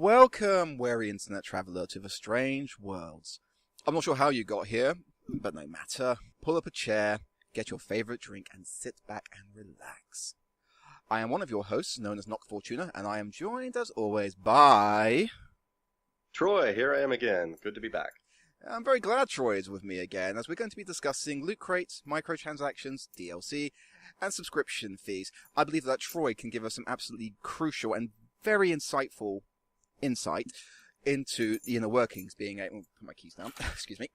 Welcome, wary internet traveller, to the strange worlds. I'm not sure how you got here, but no matter. Pull up a chair, get your favourite drink, and sit back and relax. I am one of your hosts, known as NocFortuna, and I am joined, as always, by... Troy, here I am again. Good to be back. I'm very glad Troy is with me again, as we're going to be discussing loot crates, microtransactions, DLC, and subscription fees. I believe that Troy can give us some absolutely crucial and very insightful insight into the inner workings, being a... put my keys down, excuse me.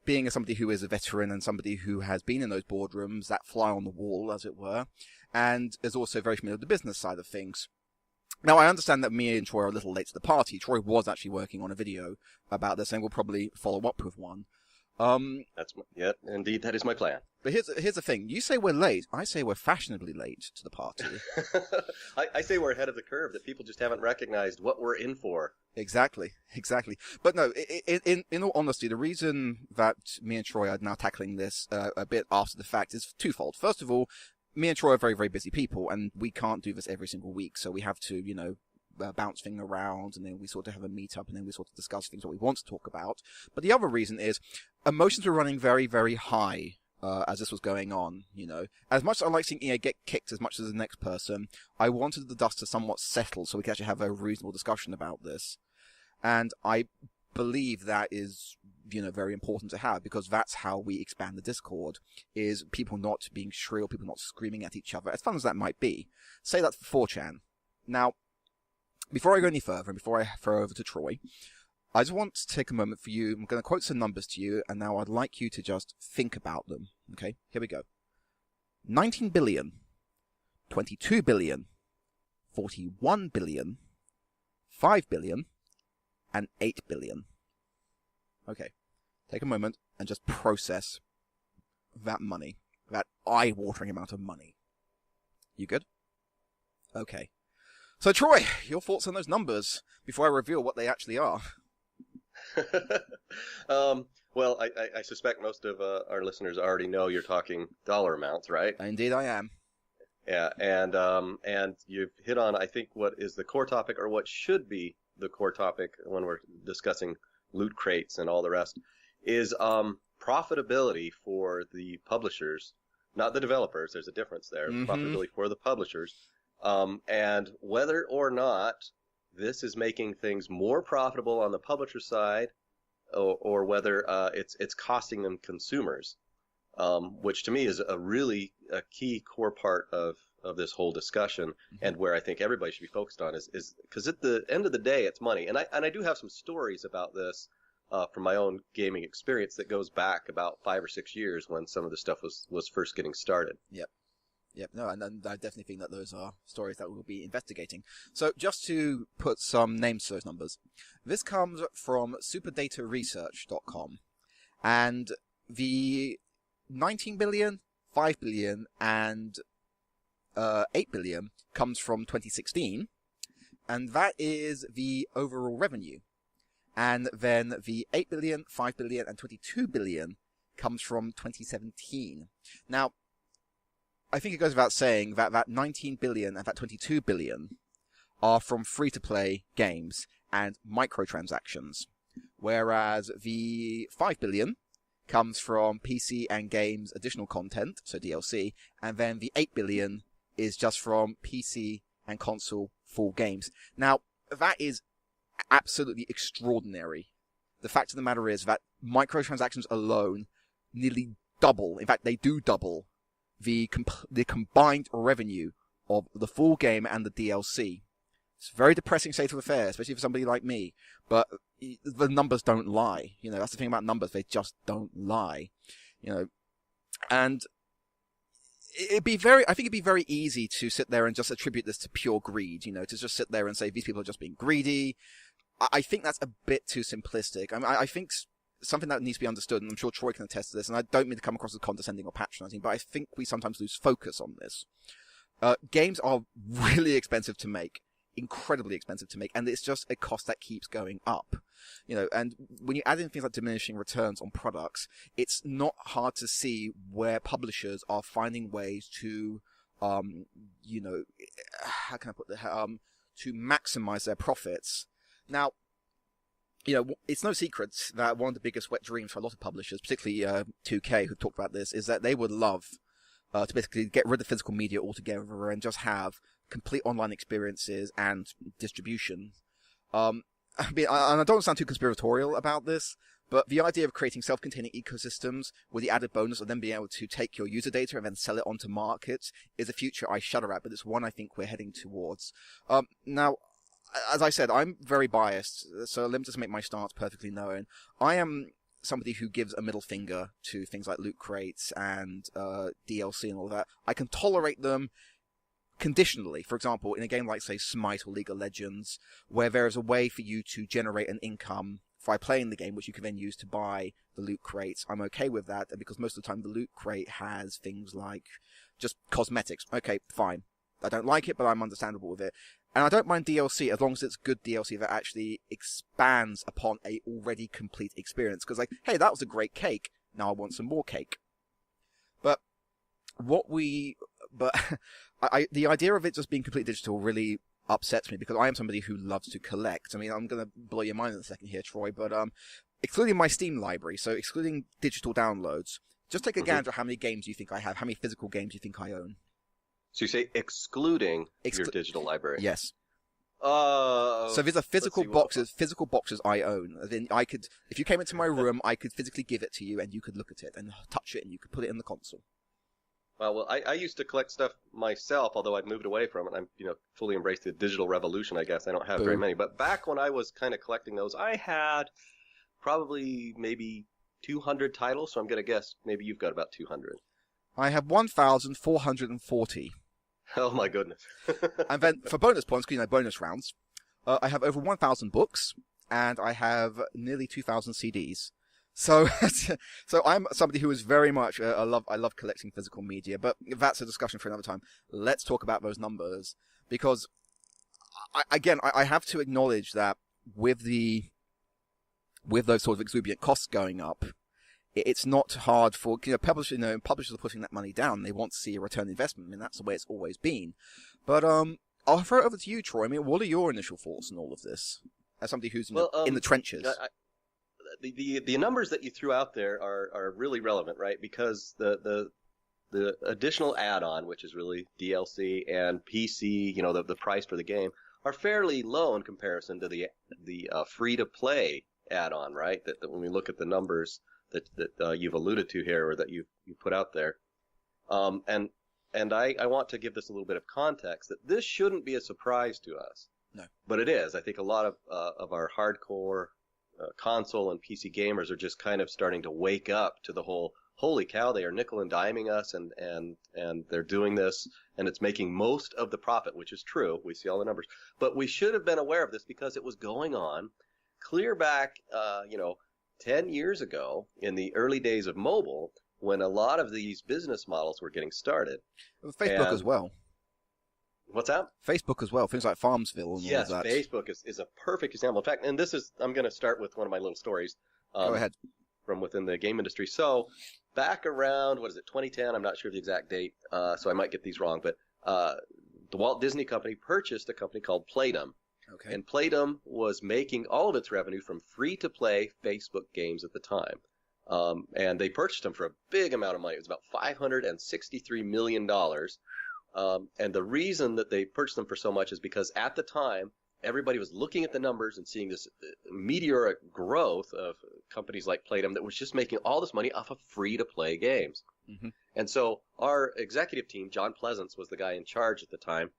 Being somebody who is a veteran and somebody who has been in those boardrooms, that fly on the wall, as it were, and is also very familiar with the business side of things. Now, I understand that me and Troy are a little late to the party. Troy was actually working on a video about this, and we'll probably follow up with one. Indeed, that is my plan. But here's the thing. You say we're late. I say we're fashionably late to the party. I say we're ahead of the curve, that people just haven't recognized what we're in for. Exactly. But no, in all honesty, the reason that me and Troy are now tackling this a bit after the fact is twofold. First of all, me and Troy are very, very busy people, and we can't do this every single week, so we have to, bounce things around, and then we sort of have a meet-up, and then we sort of discuss things that we want to talk about. But the other reason is, emotions were running very, very high as this was going on, As much as I like seeing EA get kicked as much as the next person, I wanted the dust to somewhat settle so we could actually have a reasonable discussion about this. And I believe that is, very important to have, because that's how we expand the Discord, is people not being shrill, people not screaming at each other, as fun as that might be. Say that for 4chan. Now, before I go any further, and before I throw over to Troy, I just want to take a moment for you. I'm going to quote some numbers to you, and now I'd like you to just think about them. Okay, here we go. 19 billion, 22 billion, 41 billion, 5 billion, and 8 billion. Okay, take a moment and just process that money, that eye-watering amount of money. You good? Okay. So, Troy, your thoughts on those numbers before I reveal what they actually are? Well, I suspect most of our listeners already know you're talking dollar amounts, right? Indeed, I am. Yeah, and you've hit on, I think, what is the core topic, or what should be the core topic when we're discussing loot crates and all the rest, is profitability for the publishers, not the developers. There's a difference there. Mm-hmm. Profitability for the publishers. And whether or not this is making things more profitable on the publisher side, or whether it's costing them consumers, which to me is a key core part of this whole discussion, mm-hmm. and where I think everybody should be focused on is because at the end of the day, it's money. And I do have some stories about this from my own gaming experience that goes back about 5 or 6 years when some of this stuff was first getting started. Yep, no, and I definitely think that those are stories that we'll be investigating. So just to put some names to those numbers, this comes from superdataresearch.com, and the 19 billion, 5 billion, and 8 billion comes from 2016, and that is the overall revenue. And then the 8 billion, 5 billion, and 22 billion comes from 2017. Now, I think it goes without saying that that 19 billion and that 22 billion are from free-to-play games and microtransactions, whereas the 5 billion comes from PC and games additional content, so DLC, and then the 8 billion is just from PC and console full games. Now, that is absolutely extraordinary. The fact of the matter is that microtransactions alone nearly double, in fact they do double, the combined revenue of the full game and the DLC. It's a very depressing state of affairs, especially for somebody like me, but the numbers don't lie. That's the thing about numbers, they just don't lie. And I think it'd be very easy to sit there and just attribute this to pure greed, to just sit there and say these people are just being greedy. I think that's a bit too simplistic. I think something that needs to be understood, and I'm sure Troy can attest to this, and I don't mean to come across as condescending or patronizing, but I think we sometimes lose focus on this. Games are really expensive to make, incredibly expensive to make, and it's just a cost that keeps going up. And when you add in things like diminishing returns on products, it's not hard to see where publishers are finding ways to, how can I put to maximize their profits Now, it's no secret that one of the biggest wet dreams for a lot of publishers, particularly 2K, who've talked about this, is that they would love to basically get rid of physical media altogether and just have complete online experiences and distribution. And I don't sound too conspiratorial about this, but the idea of creating self-containing ecosystems with the added bonus of them being able to take your user data and then sell it onto markets is a future I shudder at, but it's one I think we're heading towards. Now, as I said, I'm very biased, so let me just make my stance perfectly known. I am somebody who gives a middle finger to things like loot crates and DLC and all that. I can tolerate them conditionally. For example, in a game like, say, Smite or League of Legends, where there is a way for you to generate an income by playing the game, which you can then use to buy the loot crates, I'm okay with that, because most of the time the loot crate has things like just cosmetics. Okay, fine. I don't like it, but I'm understandable with it. And I don't mind DLC as long as it's good DLC that actually expands upon a already complete experience. Because, like, hey, that was a great cake. Now I want some more cake. But the idea of it just being completely digital really upsets me, because I am somebody who loves to collect. I mean, I'm going to blow your mind in a second here, Troy, but excluding my Steam library, so excluding digital downloads, just take a gander at how many games you think I have, how many physical games you think I own. So you say excluding your digital library? Yes. So these are physical boxes I own. Then I could, if you came into my room, I could physically give it to you, and you could look at it and touch it, and you could put it in the console. Well, I used to collect stuff myself, although I've moved away from it. I'm, fully embraced the digital revolution, I guess. I don't have very many. But back when I was kind of collecting those, I had probably maybe 200 titles. So I'm going to guess maybe you've got about 200. I have 1,440. Oh my goodness. And then for bonus points, because bonus rounds, I have over 1,000 books, and I have nearly 2,000 CDs. So I'm somebody who is very much I love collecting physical media, but that's a discussion for another time. Let's talk about those numbers, because I have to acknowledge that with those sort of exuberant costs going up, it's not hard for publishers. Publishers are putting that money down. They want to see a return on investment. I mean, that's the way it's always been. But I'll throw it over to you, Troy. I mean, what are your initial thoughts on all of this, as somebody who's in the trenches? The numbers that you threw out there are really relevant, right? Because the additional add-on, which is really DLC and PC, the price for the game, are fairly low in comparison to the free-to-play add-on, right? That when we look at the numbers that you've alluded to here, or that you put out there, and I want to give this a little bit of context, that this shouldn't be a surprise to us. No, but it is. I think a lot of our hardcore console and PC gamers are just kind of starting to wake up to the whole, holy cow, they are nickel and diming us, and they're doing this, and it's making most of the profit, which is true. We see all the numbers. But we should have been aware of this, because it was going on clear back, 10 years ago in the early days of mobile, when a lot of these business models were getting started. Facebook as well. What's that? Facebook as well. Things like Farmsville and yes, all of that. Facebook is a perfect example. In fact, and I'm going to start with one of my little stories. Go ahead. From within the game industry. So back around, 2010? I'm not sure the exact date, so I might get these wrong. But the Walt Disney Company purchased a company called Playdom. Okay. And Playdom was making all of its revenue from free-to-play Facebook games at the time. And they purchased them for a big amount of money. It was about $563 million. And the reason that they purchased them for so much is because at the time, everybody was looking at the numbers and seeing this meteoric growth of companies like Playdom that was just making all this money off of free-to-play games. Mm-hmm. And so our executive team, John Pleasance was the guy in charge at the time,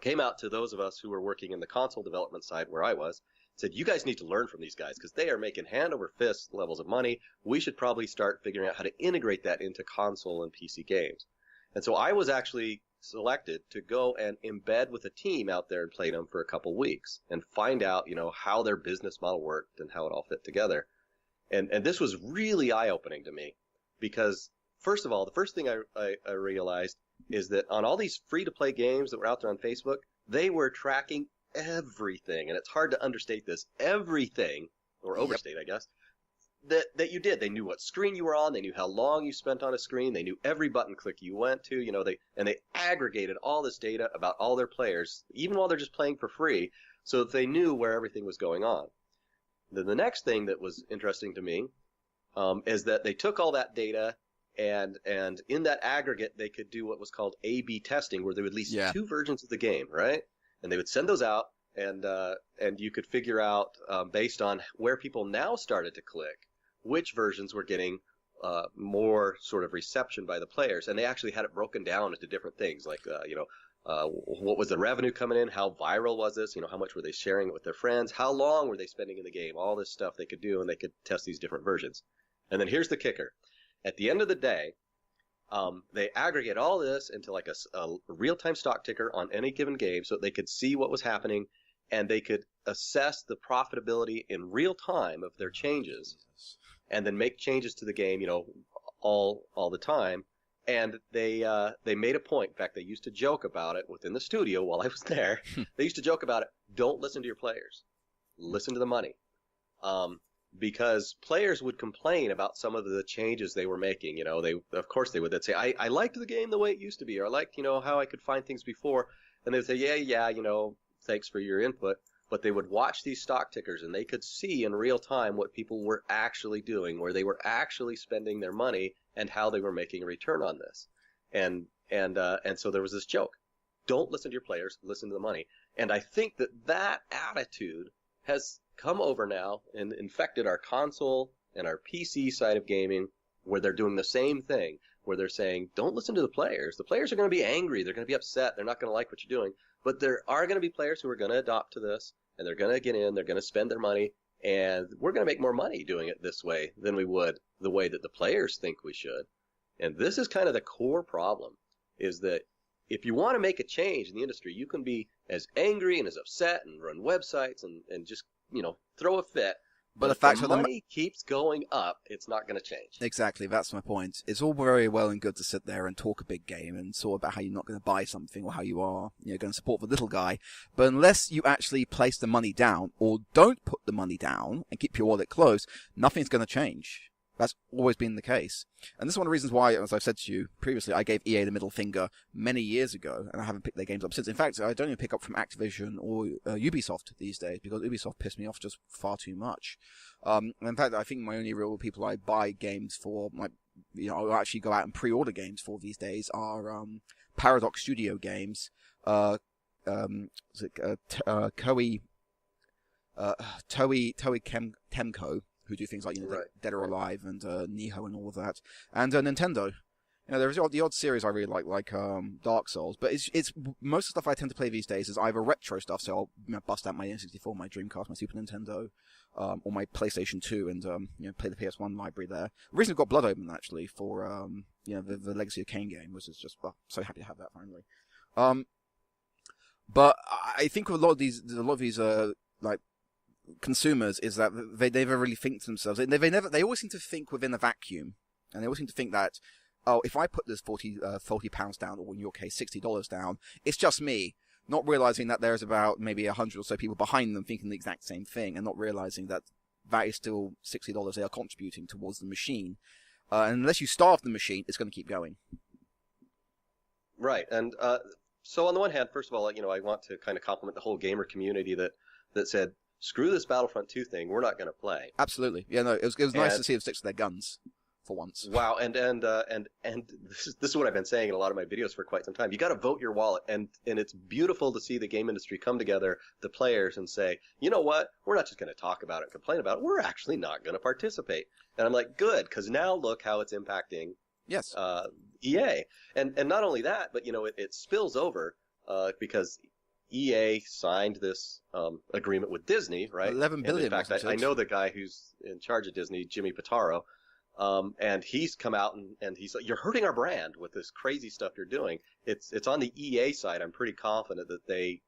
came out to those of us who were working in the console development side where I was, said, you guys need to learn from these guys, because they are making hand over fist levels of money. We should probably start figuring out how to integrate that into console and PC games. And so I was actually selected to go and embed with a team out there and play them for a couple weeks and find out, how their business model worked and how it all fit together. And this was really eye-opening to me, because first of all, the first thing I realized is that on all these free-to-play games that were out there on Facebook, they were tracking everything, and it's hard to understate this, everything, or overstate, I guess, that you did. They knew what screen you were on, they knew how long you spent on a screen, they knew every button click you went to, they aggregated all this data about all their players, even while they're just playing for free, so that they knew where everything was going on. Then the next thing that was interesting to me is that they took all that data and in that aggregate they could do what was called A/B testing, where they would release two versions of the game, right? And they would send those out, and you could figure out based on where people now started to click, which versions were getting more sort of reception by the players. And they actually had it broken down into different things, like what was the revenue coming in, how viral was this, how much were they sharing it with their friends, how long were they spending in the game, all this stuff they could do, and they could test these different versions. And then here's the kicker. At the end of the day, they aggregate all this into like a real-time stock ticker on any given game so that they could see what was happening, and they could assess the profitability in real time of their changes, and then make changes to the game, all the time. And they made a point. In fact, they used to joke about it within the studio while I was there. They used to joke about it. Don't listen to your players. Listen to the money. Because players would complain about some of the changes they were making. Of course they would. They'd say, I liked the game the way it used to be, or I liked, how I could find things before. And they'd say, yeah, thanks for your input. But they would watch these stock tickers, and they could see in real time what people were actually doing, where they were actually spending their money, and how they were making a return on this. And so there was this joke. Don't listen to your players, listen to the money. And I think that attitude has come over now and infected our console and our PC side of gaming, where they're doing the same thing, where they're saying, don't listen to the players. The players are going to be angry. They're going to be upset. They're not going to like what you're doing. But there are going to be players who are going to adopt to this, and they're going to get in. They're going to spend their money, and we're going to make more money doing it this way than we would the way that the players think we should. And this is kind of the core problem, is that if you want to make a change in the industry, you can be as angry and as upset and run websites and just, throw a fit. But the fact that the money keeps going up, it's not going to change. Exactly, that's my point. It's all very well and good to sit there and talk a big game and talk about how you're not going to buy something or how you are going to support the little guy. But unless you actually place the money down or don't put the money down and keep your wallet closed, nothing's going to change. That's always been the case. And this is one of the reasons why, as I've said to you previously, I gave EA the middle finger many years ago, and I haven't picked their games up since. In fact, I don't even pick up from Activision or Ubisoft these days, because Ubisoft pissed me off just far too much. In fact, I think my only real people I buy games for, I'll actually go out and pre-order games for these days, are Paradox Studio games, Toei Temco, who do things like Dead or Alive and Nihon and all of that, and Nintendo. There's the odd series I really like Dark Souls, but it's most of the stuff I tend to play these days is either retro stuff, so I'll bust out my N64, my Dreamcast, my Super Nintendo, or my PlayStation 2, and play the PS1 library there. Recently got Blood Omen actually for the Legacy of Kain game, which is just so happy to have that finally. But I think a lot of these consumers is that they never really think to themselves. They always seem to think within a vacuum, and they always seem to think that, if I put this £40 down, or in your case $60 down, it's just me. Not realizing that there's about maybe 100 or so people behind them thinking the exact same thing, and not realizing that is still $60 they are contributing towards the machine. And unless you starve the machine, it's going to keep going. Right, and so on the one hand, first of all, I want to kind of compliment the whole gamer community that said, screw this Battlefront 2 thing, we're not going to play. Absolutely. Yeah, no, it was nice to see them stick to their guns for once. Wow, and this is what I've been saying in a lot of my videos for quite some time. You got to vote your wallet, and it's beautiful to see the game industry come together, the players, and say, you know what, we're not just going to talk about it and complain about it, we're actually not going to participate. And I'm like, good, because now look how it's impacting EA. And not only that, but it spills over because EA signed this agreement with Disney, right? $11 billion. In fact, I know the guy who's in charge of Disney, Jimmy Pitaro, and he's come out and he's like, "You're hurting our brand with this crazy stuff you're doing." It's on the EA side. I'm pretty confident that they,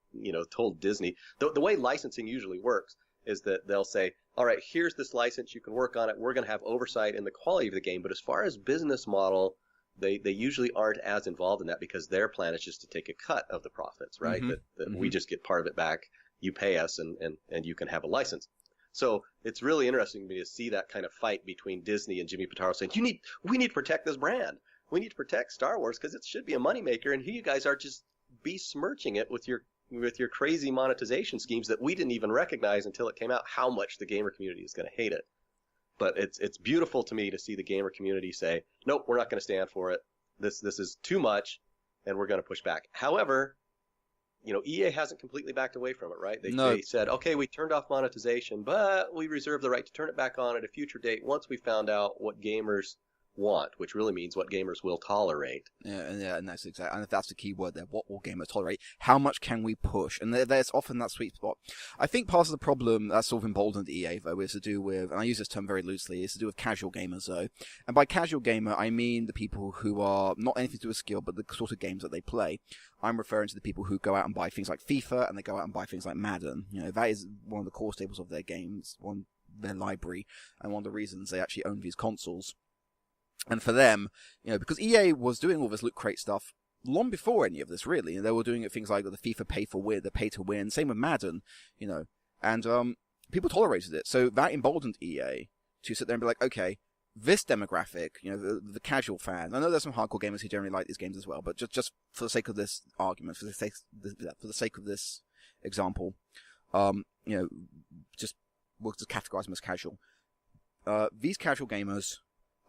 told Disney. The way licensing usually works is that they'll say, "All right, here's this license. You can work on it. We're going to have oversight in the quality of the game." But as far as business model, they usually aren't as involved in that, because their plan is just to take a cut of the profits, right? Mm-hmm. That we just get part of it back. You pay us, and you can have a license. So it's really interesting to me to see that kind of fight between Disney and Jimmy Pitaro saying, we need to protect this brand. We need to protect Star Wars because it should be a moneymaker, and here you guys are just besmirching it with your with your crazy monetization schemes that we didn't even recognize until it came out how much the gamer community is going to hate it. But it's beautiful to me to see the gamer community say, nope, we're not going to stand for it. This is too much, and we're going to push back. However, EA hasn't completely backed away from it, right? They said, okay, we turned off monetization, but we reserve the right to turn it back on at a future date once we found out what gamers want, which really means what gamers will tolerate. And that's exactly, and if that's the key word there, what will gamers tolerate? How much can we push? And there's often that sweet spot. I think part of the problem that's sort of emboldened EA, though, is to do with, and I use this term very loosely, is to do with casual gamers, though. And by casual gamer, I mean the people who are not anything to do with skill, but the sort of games that they play. I'm referring to the people who go out and buy things like FIFA, and they go out and buy things like Madden. That is one of the core staples of their games, their library, and one of the reasons they actually own these consoles. And for them, because EA was doing all this Loot Crate stuff long before any of this, really. They were doing things like the FIFA the pay to win, same with Madden, and people tolerated it. So that emboldened EA to sit there and be like, okay, this demographic, the casual fan. I know there's some hardcore gamers who generally like these games as well, but just for the sake of this argument, for the sake of this example, we'll just categorize them as casual. These casual gamers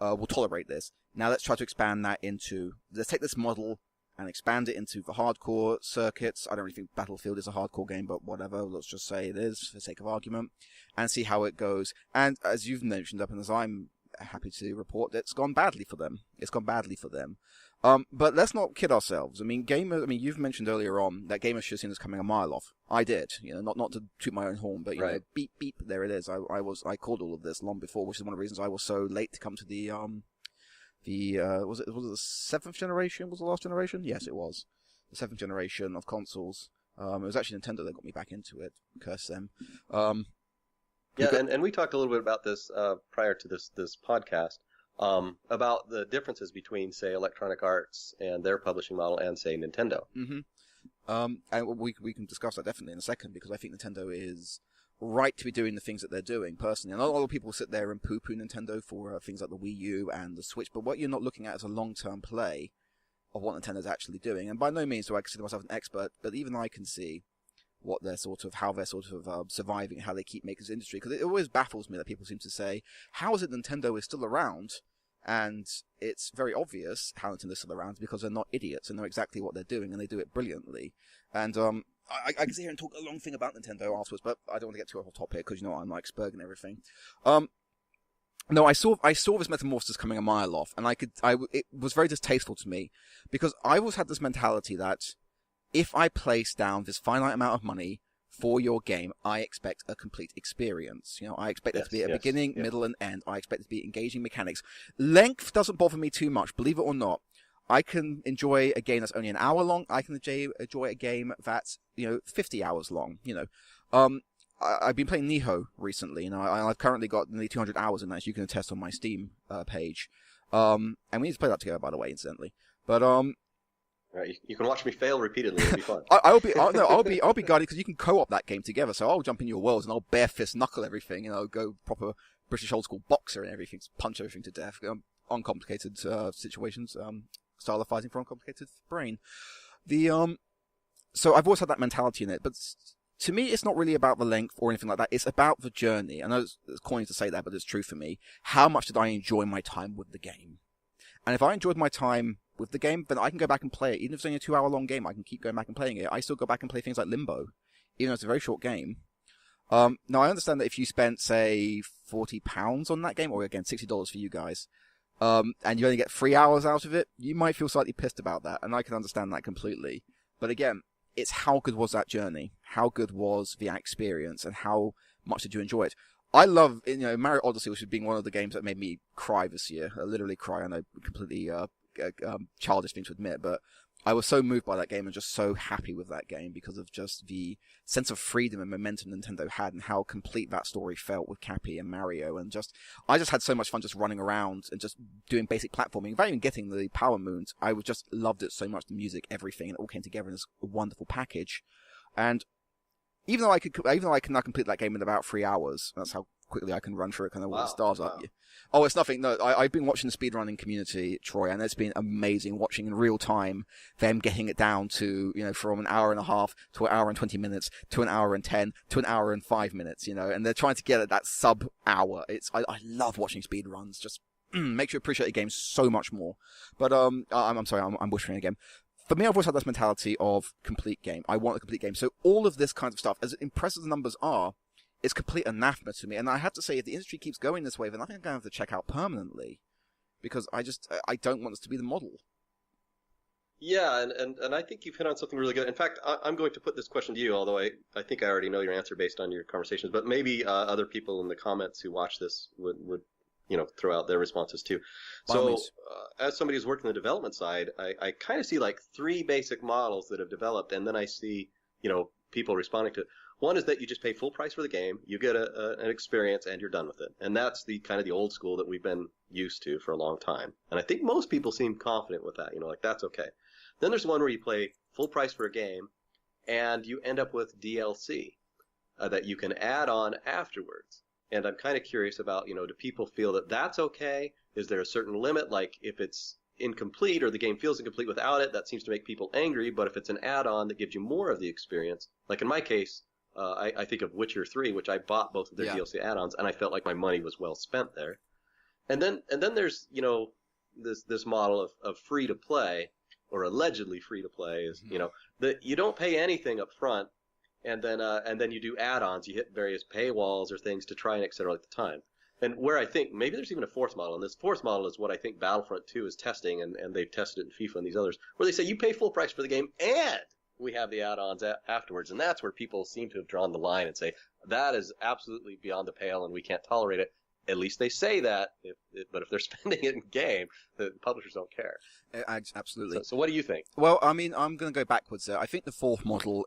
will tolerate this. Now let's try to expand that let's take this model and expand it into the hardcore circuits. I don't really think Battlefield is a hardcore game, but whatever, let's just say it is for the sake of argument, and see how it goes. And as you've mentioned, and as I'm happy to report, it's gone badly for them. But let's not kid ourselves. You've mentioned earlier on that gamers should have seen this coming a mile off. I did, not to toot my own horn, but right. Beep beep, there it is. I called all of this long before, which is one of the reasons I was so late to come to the was it the 7th generation? Was the last generation? Yes, it was the 7th generation of consoles. It was actually Nintendo that got me back into it. Curse them. And we talked a little bit about this prior to this podcast. About the differences between, say, Electronic Arts and their publishing model and, say, Nintendo. Mm-hmm. And we can discuss that definitely in a second, because I think Nintendo is right to be doing the things that they're doing, personally. And a lot of people sit there and poo-poo Nintendo for things like the Wii U and the Switch, but what you're not looking at is a long-term play of what Nintendo's actually doing. And by no means do I consider myself an expert, but even I can see how they're surviving, how they keep making this industry. Because it always baffles me that people seem to say, how is it Nintendo is still around? And it's very obvious how Nintendo's still around, because they're not idiots and know exactly what they're doing, and they do it brilliantly. And I can sit here and talk a long thing about Nintendo afterwards, but I don't want to get too off the top here, because I'm like Spurg and everything. No, I saw this metamorphosis coming a mile off, and it was very distasteful to me, because I always had this mentality that if I place down this finite amount of money for your game, I expect a complete experience. I expect it to be a beginning, middle, and end. I expect it to be engaging mechanics. Length doesn't bother me too much, believe it or not. I can enjoy a game that's only an hour long. I can enjoy a game that's 50 hours long. I've been playing Nihon recently, and I've currently got nearly 200 hours in that, as you can attest on my Steam page. And we need to play that together, by the way, incidentally. But right, you can watch me fail repeatedly. It'll be fun. I'll be guided, because you can co-op that game together. So I'll jump in your worlds and I'll bare fist knuckle everything, go proper British old school boxer and everything, punch everything to death. Uncomplicated situations, stylizing for uncomplicated brain. So I've always had that mentality in it, but to me, it's not really about the length or anything like that. It's about the journey. I know it's corny to say that, but it's true for me. How much did I enjoy my time with the game? And if I enjoyed my time with the game, then I can go back and play it. Even if it's only a 2-hour-long game, I can keep going back and playing it. I still go back and play things like Limbo, even though it's a very short game. Now, I understand that if you spent, say, £40 on that game, or again, $60 for you guys, and you only get 3 hours out of it, you might feel slightly pissed about that, and I can understand that completely. But again, it's how good was that journey? How good was the experience? And how much did you enjoy it? I love, Mario Odyssey, which has been one of the games that made me cry this year. Literally cry. I know, completely childish thing to admit, but I was so moved by that game and just so happy with that game because of just the sense of freedom and momentum Nintendo had and how complete that story felt with Cappy and Mario. And I just had so much fun just running around and just doing basic platforming. Without even getting the Power Moons, I just loved it so much, the music, everything, and it all came together in this wonderful package. And even though I could not complete that game in about 3 hours, that's how quickly I can run through it, kind of what Wow, the stars wow. are. Oh, it's nothing. No, I've been watching the speedrunning community, Troy, and it's been amazing watching in real time them getting it down to, from an hour and a half to an hour and 20 minutes to an hour and 10 to an hour and 5 minutes, and they're trying to get at that sub hour. I love watching speedruns. Just makes you appreciate the game so much more. But I'm sorry, I'm whispering again. For me, I've always had this mentality of complete game. I want a complete game. So all of this kind of stuff, as impressive as the numbers are, it's complete anathema to me. And I have to say, if the industry keeps going this way, then I think I'm going to have to check out permanently. Because I don't want this to be the model. Yeah, and I think you've hit on something really good. In fact, I'm going to put this question to you, although I think I already know your answer based on your conversations, but maybe other people in the comments who watch this would throw out their responses too. So as somebody who's worked in the development side, I kind of see like three basic models that have developed, and then I see, people responding to it. One is that you just pay full price for the game, you get an experience, and you're done with it. And that's the kind of the old school that we've been used to for a long time. And I think most people seem confident with that, like that's okay. Then there's one where you pay full price for a game, and you end up with DLC that you can add on afterwards. And I'm kind of curious about, do people feel that that's okay? Is there a certain limit? Like if it's incomplete or the game feels incomplete without it, that seems to make people angry. But if it's an add-on that gives you more of the experience, like in my case, I think of Witcher 3, which I bought both of their DLC add-ons, and I felt like my money was well spent there. And then there's, this model of free to play, or allegedly free to play, is, that you don't pay anything up front. And then you do add-ons. You hit various paywalls or things to try and accelerate the time. And where I think maybe there's even a fourth model, and this fourth model is what I think Battlefront 2 is testing, and they've tested it in FIFA and these others, where they say you pay full price for the game and we have the add-ons afterwards. And that's where people seem to have drawn the line and say that is absolutely beyond the pale and we can't tolerate it. At least they say that, but if they're spending it in game, the publishers don't care. Absolutely. So what do you think? Well, I mean, I'm going to go backwards there. I think the fourth model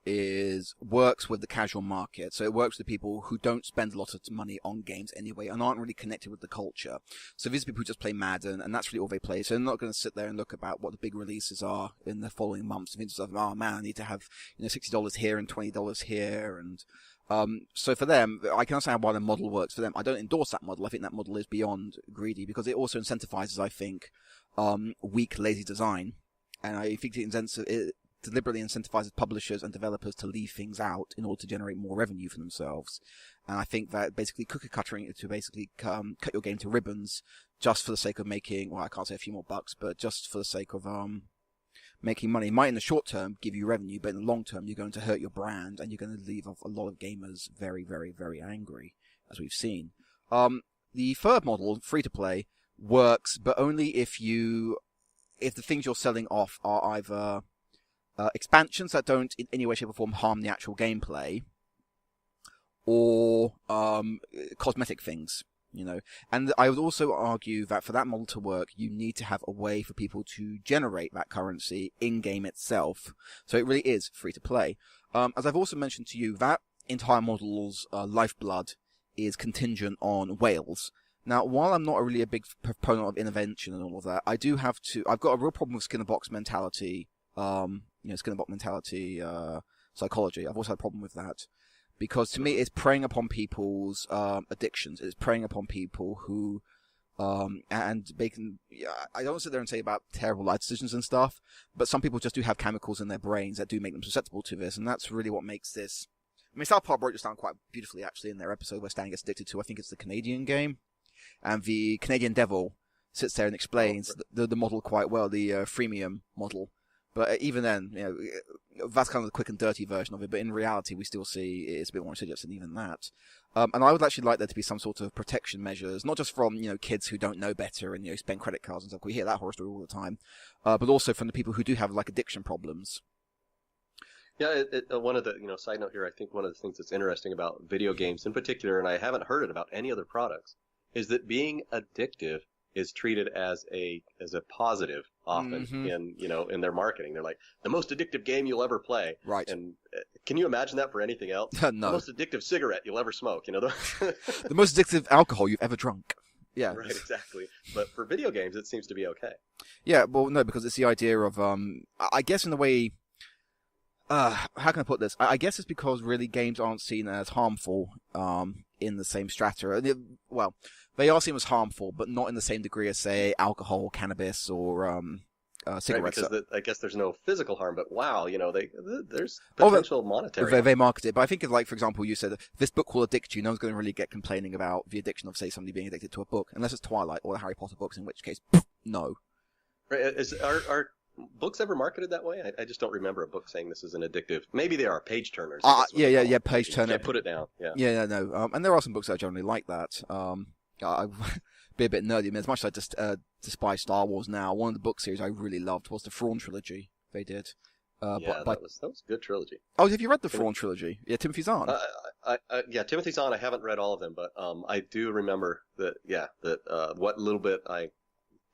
works with the casual market. So it works with people who don't spend a lot of money on games anyway and aren't really connected with the culture. So these are people who just play Madden, and that's really all they play. So they're not going to sit there and look about what the big releases are in the following months and think to themselves, oh man, I need to have $60 here and $20 here, and so for them, I can understand why the model works for them. I don't endorse that model. I think that model is beyond greedy because it also incentivizes, I think, weak, lazy design. And I think it deliberately incentivizes publishers and developers to leave things out in order to generate more revenue for themselves. And I think that basically cookie cuttering it to basically cut your game to ribbons just for the sake of making, well, I can't say a few more bucks, but just for the sake of making money might in the short term give you revenue, but in the long term you're going to hurt your brand and you're going to leave a lot of gamers very, very, very angry, as we've seen. The third model, free to play, works, but only if the things you're selling off are either expansions that don't in any way, shape, or form harm the actual gameplay, or cosmetic things. And I would also argue that for that model to work, you need to have a way for people to generate that currency in-game itself. So it really is free to play. As I've also mentioned to you, that entire model's lifeblood is contingent on whales. Now, while I'm not really a big proponent of intervention and all of that, I've got a real problem with skin in the box mentality, skin in the box mentality, psychology. I've also had a problem with that. Because to me, it's preying upon people's addictions. It's preying upon people who, and they can. I don't sit there and say about terrible life decisions and stuff, but some people just do have chemicals in their brains that do make them susceptible to this, and that's really what makes this. I mean, South Park broke this down quite beautifully actually in their episode where Stan gets addicted to. I think it's the Canadian game, and the Canadian Devil sits there and explains the model quite well, the freemium model. But even then, that's kind of the quick and dirty version of it. But in reality, we still see it's a bit more insidious than even that. And I would actually like there to be some sort of protection measures, not just from, kids who don't know better and, spend credit cards and stuff. We hear that horror story all the time. But also from the people who do have, addiction problems. Yeah, one of the, side note here, I think one of the things that's interesting about video games in particular, and I haven't heard it about any other products, is that being addictive is treated as a positive often in their marketing. They're like, the most addictive game you'll ever play. Right. And can you imagine that for anything else? No. The most addictive cigarette you'll ever smoke. The most addictive alcohol you've ever drunk. Yeah. Right, exactly. But for video games, it seems to be okay. Yeah, well, no, because it's the idea of, I guess in a way, how can I put this? I guess it's because really games aren't seen as harmful in the same strata. Well, they are seen as harmful, but not in the same degree as, say, alcohol, cannabis, or cigarettes. Right, because I guess there's no physical harm, but wow, there's potential monetary harm. They market it, but I think if, like, for example, you said this book will addict you, no one's going to really get complaining about the addiction of, say, somebody being addicted to a book, unless it's Twilight or the Harry Potter books, in which case, no. Right, are books ever marketed that way? I just don't remember a book saying this is an addictive. Maybe they are page turners. Yeah, page turner. Can't put it down. Yeah, no. And there are some books that are generally like that. I be a bit nerdy. I mean, as much as I just despise Star Wars now, one of the book series I really loved was the Thrawn trilogy. They did. That was a good trilogy. Oh, have you read the Thrawn trilogy? Yeah, Timothy Zahn. Yeah, Timothy Zahn. I haven't read all of them, but I do remember that. Yeah, what little bit I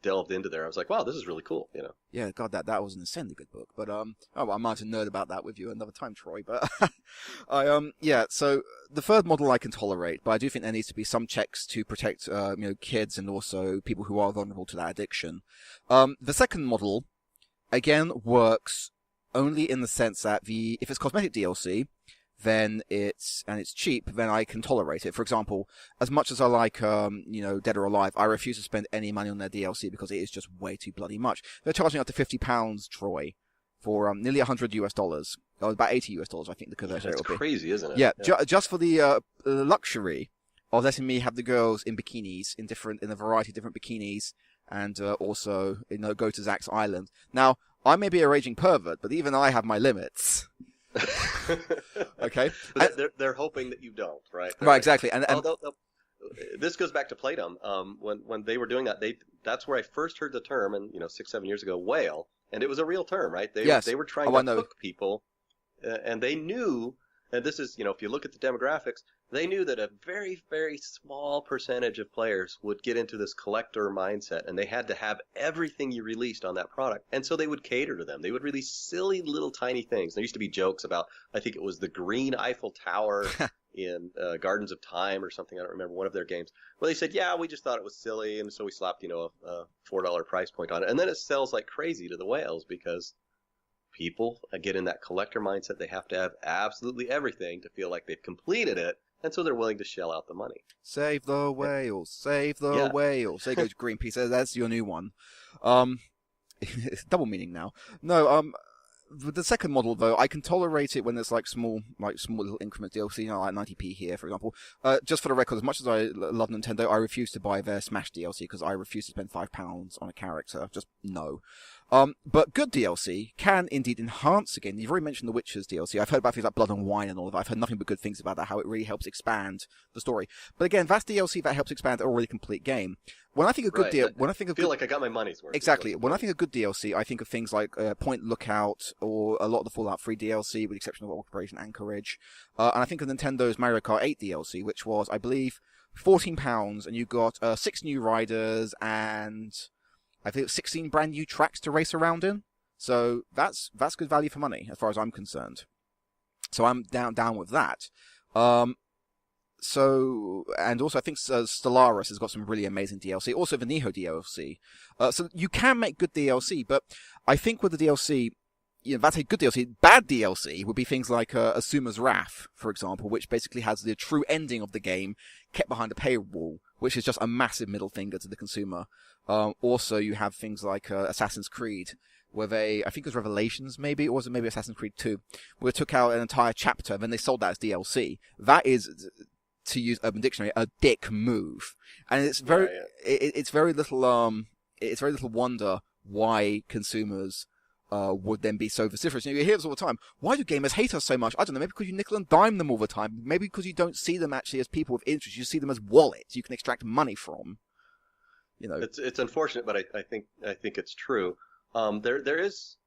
delved into there, I was like, wow, this is really cool. Yeah, God, that was an insanely good book. But I might have to nerd about that with you another time, Troy. But so the third model I can tolerate, but I do think there needs to be some checks to protect kids and also people who are vulnerable to that addiction. The second model again works only in the sense that if it's cosmetic DLC, then it's cheap, then I can tolerate it. For example, as much as I like, Dead or Alive, I refuse to spend any money on their DLC because it is just way too bloody much. They're charging up to £50, Troy, for nearly $100, or about $80, I think the conversion rate will be. That's crazy, isn't it? Yeah, just for the luxury of letting me have the girls in bikinis, in a variety of different bikinis, and also go to Zach's Island. Now, I may be a raging pervert, but even I have my limits. Okay, but they're hoping that you don't, right? Right, exactly. And this goes back to Playdom. When they were doing that, that's where I first heard the term, and 6-7 years ago, whale, and it was a real term, right? They were trying to hook people, and they knew. And this is, if you look at the demographics, they knew that a very, very small percentage of players would get into this collector mindset, and they had to have everything you released on that product. And so they would cater to them. They would release silly little tiny things. There used to be jokes about, I think it was the green Eiffel Tower in Gardens of Time or something. I don't remember, one of their games, where they said, yeah, we just thought it was silly, and so we slapped, a $4 price point on it. And then it sells like crazy to the whales because people get in that collector mindset. They have to have absolutely everything to feel like they've completed it, and so they're willing to shell out the money. Save the whales, save the whales. There goes Greenpeace. That's your new one. It's double meaning now. No, the second model, though, I can tolerate it when there's small little increment DLC, like 90p here, for example. Just for the record, as much as I love Nintendo, I refuse to buy their Smash DLC because I refuse to spend £5 on a character. Just no. But good DLC can indeed enhance a game. You've already mentioned the Witcher's DLC. I've heard about things like Blood and Wine and all of that. I've heard nothing but good things about that, how it really helps expand the story. But again, that's DLC that helps expand an already complete game. When I think of good DLC, feel like I got my money's worth. Exactly. When I think of good DLC, I think of things like Point Lookout or a lot of the Fallout 3 DLC, with the exception of Operation Anchorage. And I think of Nintendo's Mario Kart 8 DLC, which was, I believe, £14, and you got 6 new riders and I think 16 brand new tracks to race around in. So that's good value for money, as far as I'm concerned. So I'm down with that. So, and also I think Stellaris has got some really amazing DLC. Also the Nihon DLC. So you can make good DLC, but I think with the DLC, that's a good DLC. Bad DLC would be things like Asuma's Wrath, for example, which basically has the true ending of the game kept behind a paywall, which is just a massive middle finger to the consumer. Also, you have things like Assassin's Creed, where I think it was Revelations maybe, or was it maybe Assassin's Creed 2, where they took out an entire chapter and then they sold that as DLC. That is, to use Urban Dictionary, a dick move. And it's very, it's very little wonder why consumers would then be so vociferous. You hear this all the time. Why do gamers hate us so much? I don't know, maybe because you nickel and dime them all the time. Maybe because you don't see them actually as people with interest. You see them as wallets you can extract money from. It's unfortunate, but I think it's true. There is,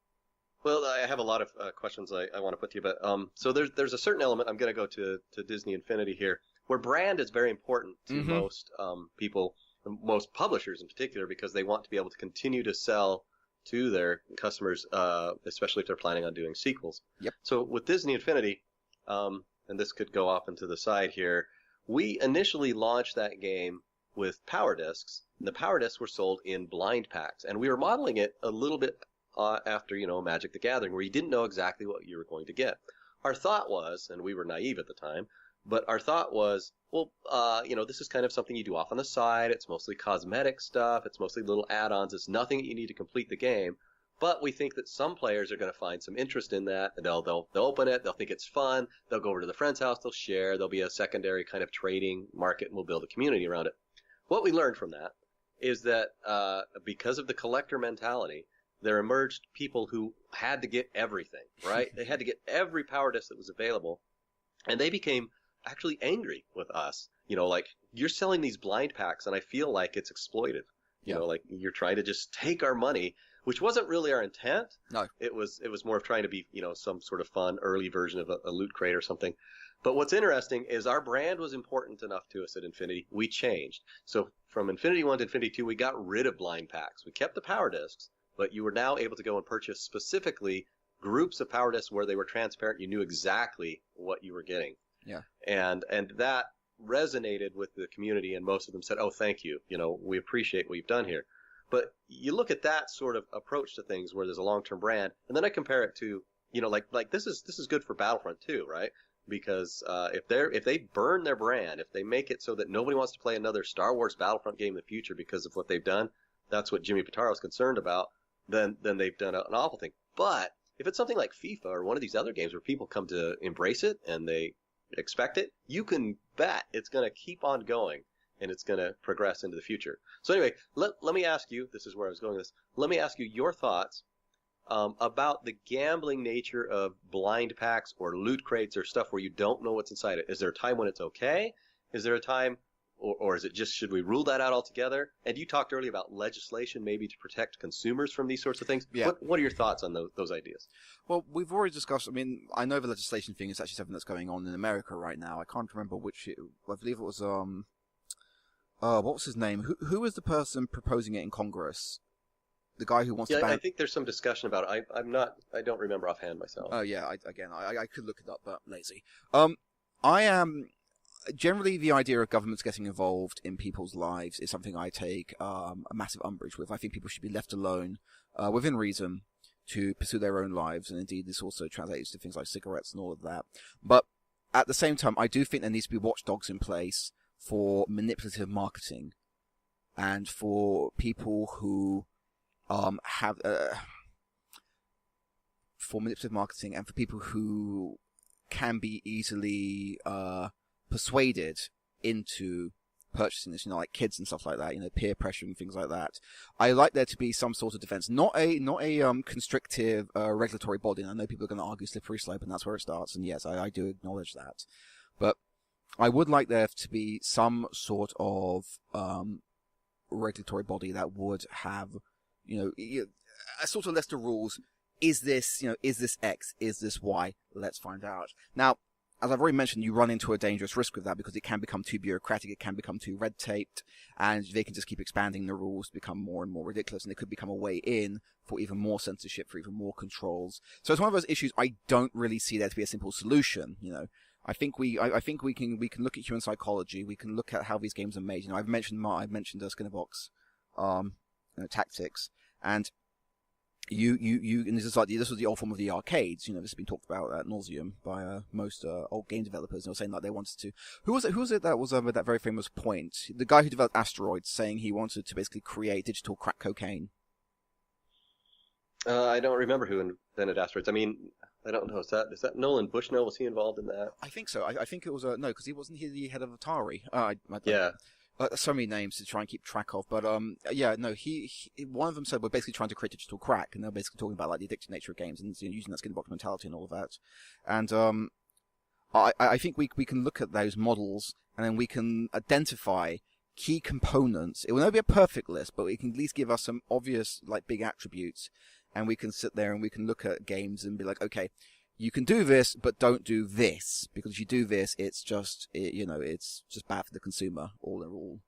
well, I have a lot of questions I want to put to you, but so there's a certain element. I'm going to go to Disney Infinity here, where brand is very important to most people, most publishers in particular, because they want to be able to continue to sell to their customers, especially if they're planning on doing sequels. Yep. So with Disney Infinity, and this could go off into the side here, we initially launched that game with power discs. The power discs were sold in blind packs, and we were modeling it a little bit after, Magic the Gathering, where you didn't know exactly what you were going to get. Our thought was, and we were naive at the time, but our thought was, well, this is kind of something you do off on the side. It's mostly cosmetic stuff. It's mostly little add-ons. It's nothing that you need to complete the game. But we think that some players are going to find some interest in that, and they'll open it. They'll think it's fun. They'll go over to the friend's house. They'll share. There'll be a secondary kind of trading market, and we'll build a community around it. What we learned from that is that because of the collector mentality, there emerged people who had to get everything, right? They had to get every power disc that was available, and they became actually angry with us. Like, you're selling these blind packs, and I feel like it's exploitive. Like you're trying to just take our money, which wasn't really our intent. No. It was more of trying to be, some sort of fun early version of a loot crate or something. But what's interesting is our brand was important enough to us at Infinity. We changed. So from Infinity 1 to Infinity 2, we got rid of blind packs. We kept the power discs, but you were now able to go and purchase specifically groups of power discs where they were transparent. You knew exactly what you were getting. Yeah. And that resonated with the community, and most of them said, "Oh, thank you. We appreciate what you've done here." But you look at that sort of approach to things where there's a long-term brand, and then I compare it to, like this is good for Battlefront too, right? Because if they burn their brand, if they make it so that nobody wants to play another Star Wars Battlefront game in the future because of what they've done, that's what Jimmy Pitaro's concerned about, then they've done an awful thing. But if it's something like FIFA or one of these other games where people come to embrace it and they expect it, you can bet it's going to keep on going and it's going to progress into the future. So anyway, let me ask you, this is where I was going with this, let me ask you your thoughts about the gambling nature of blind packs or loot crates or stuff where you don't know what's inside it. Is there a time when it's okay? Is there a time, or is it just, should we rule that out altogether? And you talked earlier about legislation maybe to protect consumers from these sorts of things. Yeah. What are your thoughts on those ideas? Well, we've already discussed, I know the legislation thing is actually something that's going on in America right now. I can't remember I believe it was, what was his name? Who was the person proposing it in Congress? The guy who wants to ban... I think there's some discussion about it. I don't remember offhand myself. Oh, yeah, I could look it up, but lazy. I am... Generally, the idea of governments getting involved in people's lives is something I take a massive umbrage with. I think people should be left alone, within reason, to pursue their own lives, and indeed this also translates to things like cigarettes and all of that. But at the same time, I do think there needs to be watchdogs in place for manipulative marketing, and for people who for manipulative marketing, and for people who can be easily persuaded into purchasing this, like kids and stuff like that, peer pressure and things like that. I like there to be some sort of defense, not a constrictive regulatory body. And I know people are going to argue slippery slope, and that's where it starts. And yes, I do acknowledge that, but I would like there to be some sort of regulatory body that would have, a sort of list of rules. Is this X? Is this Y? Let's find out. Now, as I've already mentioned, you run into a dangerous risk with that because it can become too bureaucratic, it can become too red-taped, and they can just keep expanding the rules to become more and more ridiculous, and it could become a way in for even more censorship, for even more controls. So it's one of those issues I don't really see there to be a simple solution. I think we can look at human psychology, we can look at how these games are made. I've mentioned Skinnerbox tactics, and and this was the old form of the arcades. This has been talked about ad nauseum by most old game developers. Saying that they wanted to. Who was it that was that very famous point? The guy who developed Asteroids, saying he wanted to basically create digital crack cocaine. I don't remember who invented Asteroids. I don't know. Is that Nolan Bushnell? Was he involved in that? I think so. I think it was no, because he wasn't the head of Atari. Yeah. So many names to try and keep track of, but he one of them said we're basically trying to create digital crack, and they're basically talking about like the addictive nature of games and using that Skinnerbox mentality and all of that. And I think we can look at those models, and then we can identify key components. It will never be a perfect list, but it can at least give us some obvious like big attributes, and we can sit there and we can look at games and be like, okay, you can do this, but don't do this, because if you do this, it's just bad for the consumer, all in all.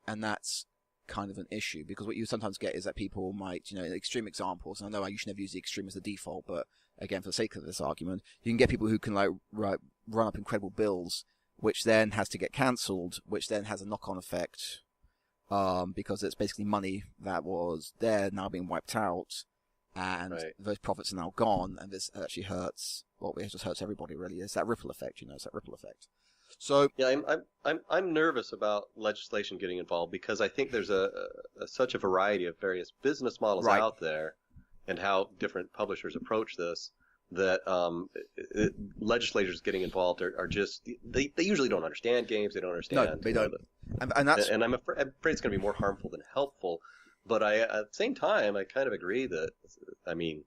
And that's kind of an issue, because what you sometimes get is that people might, extreme examples, and I know you should never use the extreme as the default, but again, for the sake of this argument, you can get people who can run up incredible bills, which then has to get cancelled, which then has a knock-on effect because it's basically money that was there now being wiped out, and Right. those profits are now gone, and this actually hurts. Well, it just hurts everybody, really. It's that ripple effect, It's that ripple effect. So Yeah, I'm nervous about legislation getting involved because I think there's such a variety of various business models Right. out there, and how different publishers approach this, that legislators getting involved are just they usually don't understand games. They don't understand. no, they don't, and that's And I'm afraid it's going to be more harmful than helpful. But at the same time, I kind of agree that, I mean,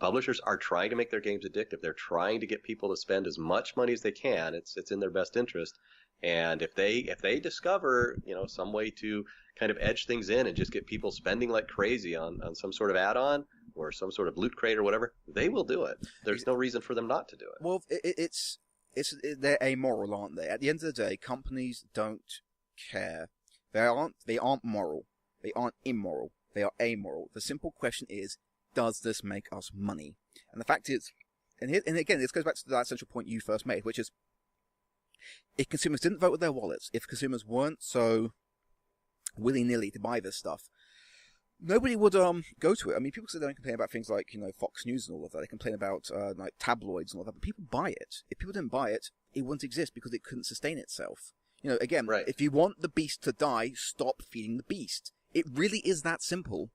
publishers are trying to make their games addictive. They're trying to get people to spend as much money as they can. It's in their best interest. And if they discover, some way to kind of edge things in and just get people spending like crazy on some sort of add-on or some sort of loot crate or whatever, they will do it. There's no reason for them not to do it. well, they're amoral, aren't they? At the end of the day, companies don't care. They aren't moral. They aren't immoral. They are amoral. The simple question is, does this make us money? And the fact is, and again, this goes back to that central point you first made, which is, if consumers didn't vote with their wallets, if consumers weren't so willy-nilly to buy this stuff, nobody would go to it. I mean, people sit there and complain about things like, Fox News and all of that. They complain about like tabloids and all that, but people buy it. If people didn't buy it, it wouldn't exist because it couldn't sustain itself. Again, Right. If you want the beast to die, stop feeding the beast. It really is that simple.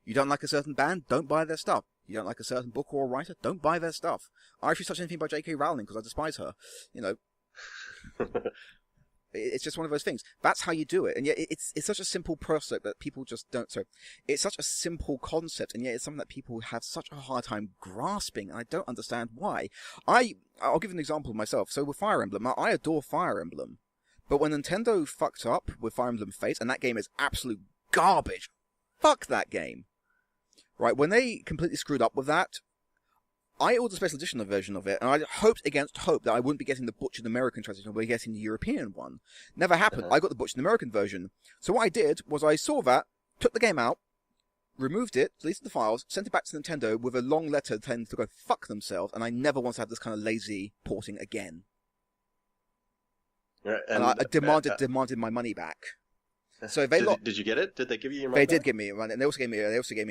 You don't like a certain band, don't buy their stuff. You don't like a certain book or a writer, don't buy their stuff. I refuse to touch anything by J.K. Rowling because I despise her. It's just one of those things. That's how you do it. And yet it's such a simple process that people just don't. So it's such a simple concept, and yet it's something that people have such a hard time grasping, and I don't understand why. I'll give an example of myself. So with Fire Emblem, I adore Fire Emblem. But when Nintendo fucked up with Fire Emblem Fates, and that game is absolute garbage, fuck that game. Right, when they completely screwed up with that, I ordered a special edition version of it, and I hoped against hope that I wouldn't be getting the butchered American translation, but getting the European one. Never happened. I got the butchered American version. So what I did was I saw that, took the game out, removed it, deleted the files, sent it back to Nintendo with a long letter telling them to go fuck themselves, and I never want to have this kind of lazy porting again. And I demanded my money back. So did you get it? Did they give you your money back? They did give me money, and they also gave me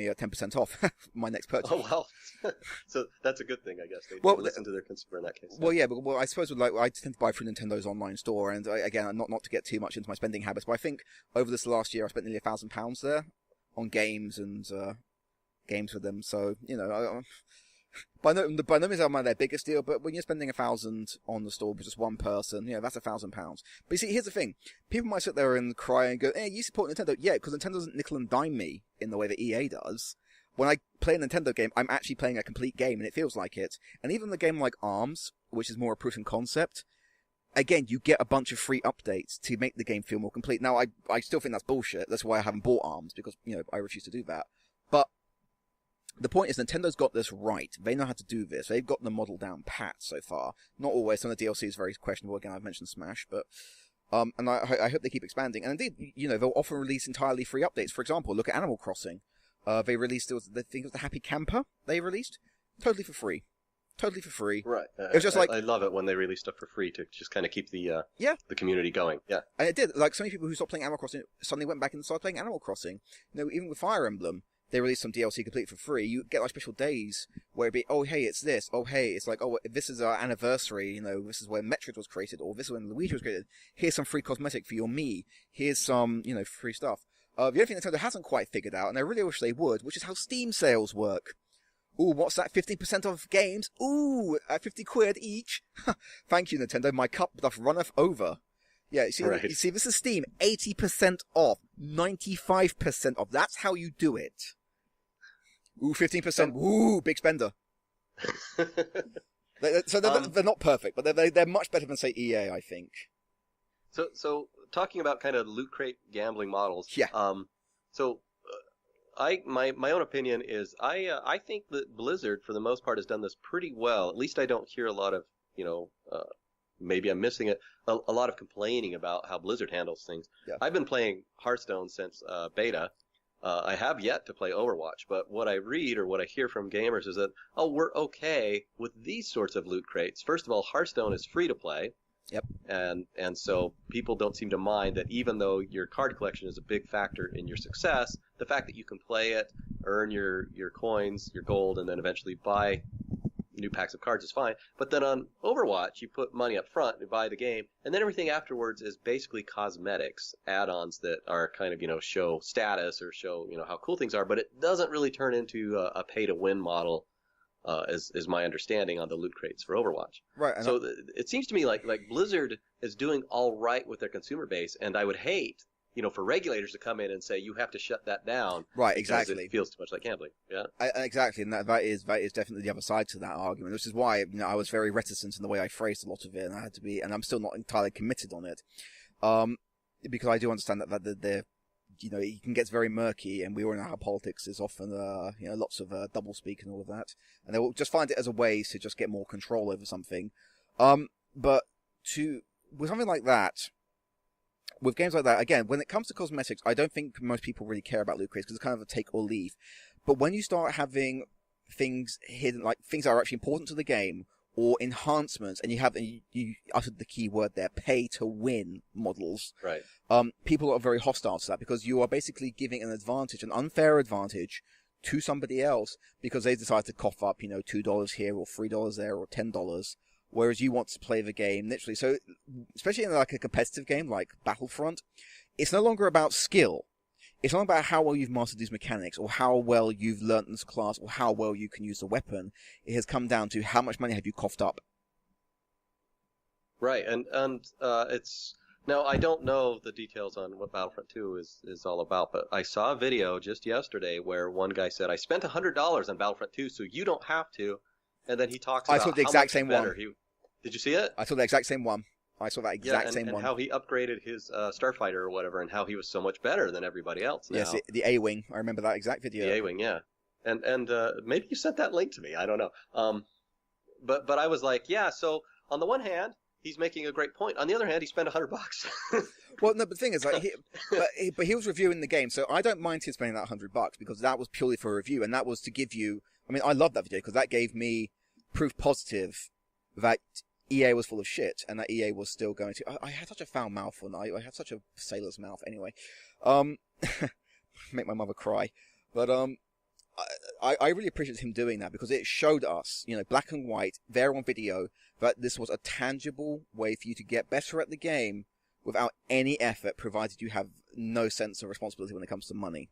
a 10% off my next purchase. Oh wow! So that's a good thing, I guess. They listen to their consumer in that case. Well, yeah, but I suppose I tend to buy through Nintendo's online store, and again, not to get too much into my spending habits, but I think over this last year I spent nearly £1,000 there on games and games with them. So by no means am I their biggest deal, but when you're spending £1,000 on the store with just one person, that's £1,000. But you see, here's the thing: people might sit there and cry and go, "Hey, you support Nintendo?" Yeah, because Nintendo doesn't nickel and dime me in the way that EA does. When I play a Nintendo game, I'm actually playing a complete game, and it feels like it. And even the game like ARMS, which is more a proof of concept, again, you get a bunch of free updates to make the game feel more complete. Now, I still think that's bullshit. That's why I haven't bought ARMS, because I refuse to do that. But the point is, Nintendo's got this right. They know how to do this. They've got the model down pat so far. Not always. Some of the DLC is very questionable. Again, I've mentioned Smash, but and I hope they keep expanding. And indeed, they'll often release entirely free updates. For example, look at Animal Crossing. They released, I think it was the Happy Camper they released, totally for free. Right. It was just I love it when they release stuff for free to just kind of keep the community going. Yeah. And it did. Like, so many people who stopped playing Animal Crossing suddenly went back and started playing Animal Crossing. Even with Fire Emblem, they released some DLC complete for free. You get like special days where it'd be, oh hey, it's this. Oh hey, it's like, oh, this is our anniversary. This is when Metroid was created, or this is when Luigi was created. Here's some free cosmetic for your Mii. Here's some, free stuff. The only thing Nintendo hasn't quite figured out, and I really wish they would, which is how Steam sales work. Ooh, what's that? 15% off games? Ooh, at 50 quid each? Thank you, Nintendo. My cup doth runneth over. Yeah, you see, this is Steam. 80% off. 95% off. That's how you do it. Ooh, 15%. Ooh, big spender. So they're not perfect, but they're much better than, say, EA, I think. So talking about kind of loot crate gambling models. Yeah. My own opinion is I think that Blizzard for the most part has done this pretty well. At least I don't hear a lot of maybe I'm missing it, a lot of complaining about how Blizzard handles things. Yeah. I've been playing Hearthstone since beta. I have yet to play Overwatch, but what I read or what I hear from gamers is that we're okay with these sorts of loot crates. First of all, Hearthstone is free to play. Yep. And so people don't seem to mind that even though your card collection is a big factor in your success, the fact that you can play it, earn your coins, your gold, and then eventually buy new packs of cards is fine. But then on Overwatch, you put money up front and buy the game, and then everything afterwards is basically cosmetics, add-ons that are kind of, show status or show, how cool things are, but it doesn't really turn into a pay-to-win model, is my understanding on the loot crates for Overwatch. Right. So it seems to me like Blizzard is doing all right with their consumer base, and I would hate, for regulators to come in and say you have to shut that down. Right, exactly. It feels too much like gambling. Yeah. Exactly, and that is definitely the other side to that argument. Which is why I was very reticent in the way I phrased a lot of it, and I had to be, and I'm still not entirely committed on it, because I do understand that it can get very murky, and we all know how politics is often, lots of double speak and all of that, and they will just find it as a way to just get more control over something. But with something like that, with games like that, again, when it comes to cosmetics, I don't think most people really care about loot crates because it's kind of a take or leave. But when you start having things hidden, like things that are actually important to the game, or enhancements, and you uttered the key word there, pay to win models. Right. People are very hostile to that because you are basically giving an unfair advantage to somebody else because they decide to cough up, $2 here or $3 there or $10, whereas you want to play the game literally. So, especially in like a competitive game like Battlefront, it's no longer about skill. It's not about how well you've mastered these mechanics, or how well you've learnt this class, or how well you can use the weapon. It has come down to how much money have you coughed up. Right, and it's now I don't know the details on what Battlefront 2 is all about, but I saw a video just yesterday where one guy said, "I spent $100 on Battlefront 2, so you don't have to," and then he talks about I saw the exact same one. Did you see it? I saw the exact same one. I saw that exact same one. And how he upgraded his Starfighter or whatever, and how he was so much better than everybody else now. Yes, the A-Wing. I remember that exact video. The A-Wing, yeah. And maybe you sent that link to me. I don't know. But I was like, yeah. So on the one hand, he's making a great point. On the other hand, he spent $100. Well, no, but the thing is, like, but he was reviewing the game, so I don't mind him spending that $100 because that was purely for a review, and that was to give you. I mean, I love that video because that gave me proof positive that EA was full of shit, and that EA was still going to. I had such a foul mouth, and I had such a sailor's mouth. Anyway, make my mother cry. But I really appreciated him doing that because it showed us, black and white, there on video, that this was a tangible way for you to get better at the game without any effort, provided you have no sense of responsibility when it comes to money.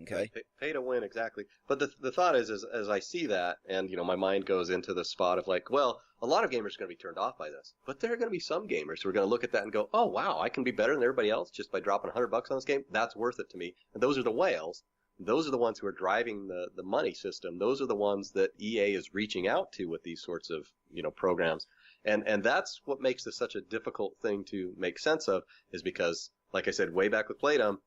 Okay. Pay to win, exactly. But the thought is, as I see that, and my mind goes into the spot of like, well, a lot of gamers are going to be turned off by this, but there are going to be some gamers who are going to look at that and go, oh wow, I can be better than everybody else just by dropping $100 on this game. That's worth it to me. And those are the whales. Those are the ones who are driving the money system. Those are the ones that EA is reaching out to with these sorts of programs. And that's what makes this such a difficult thing to make sense of, is because, like I said, way back with Playdom,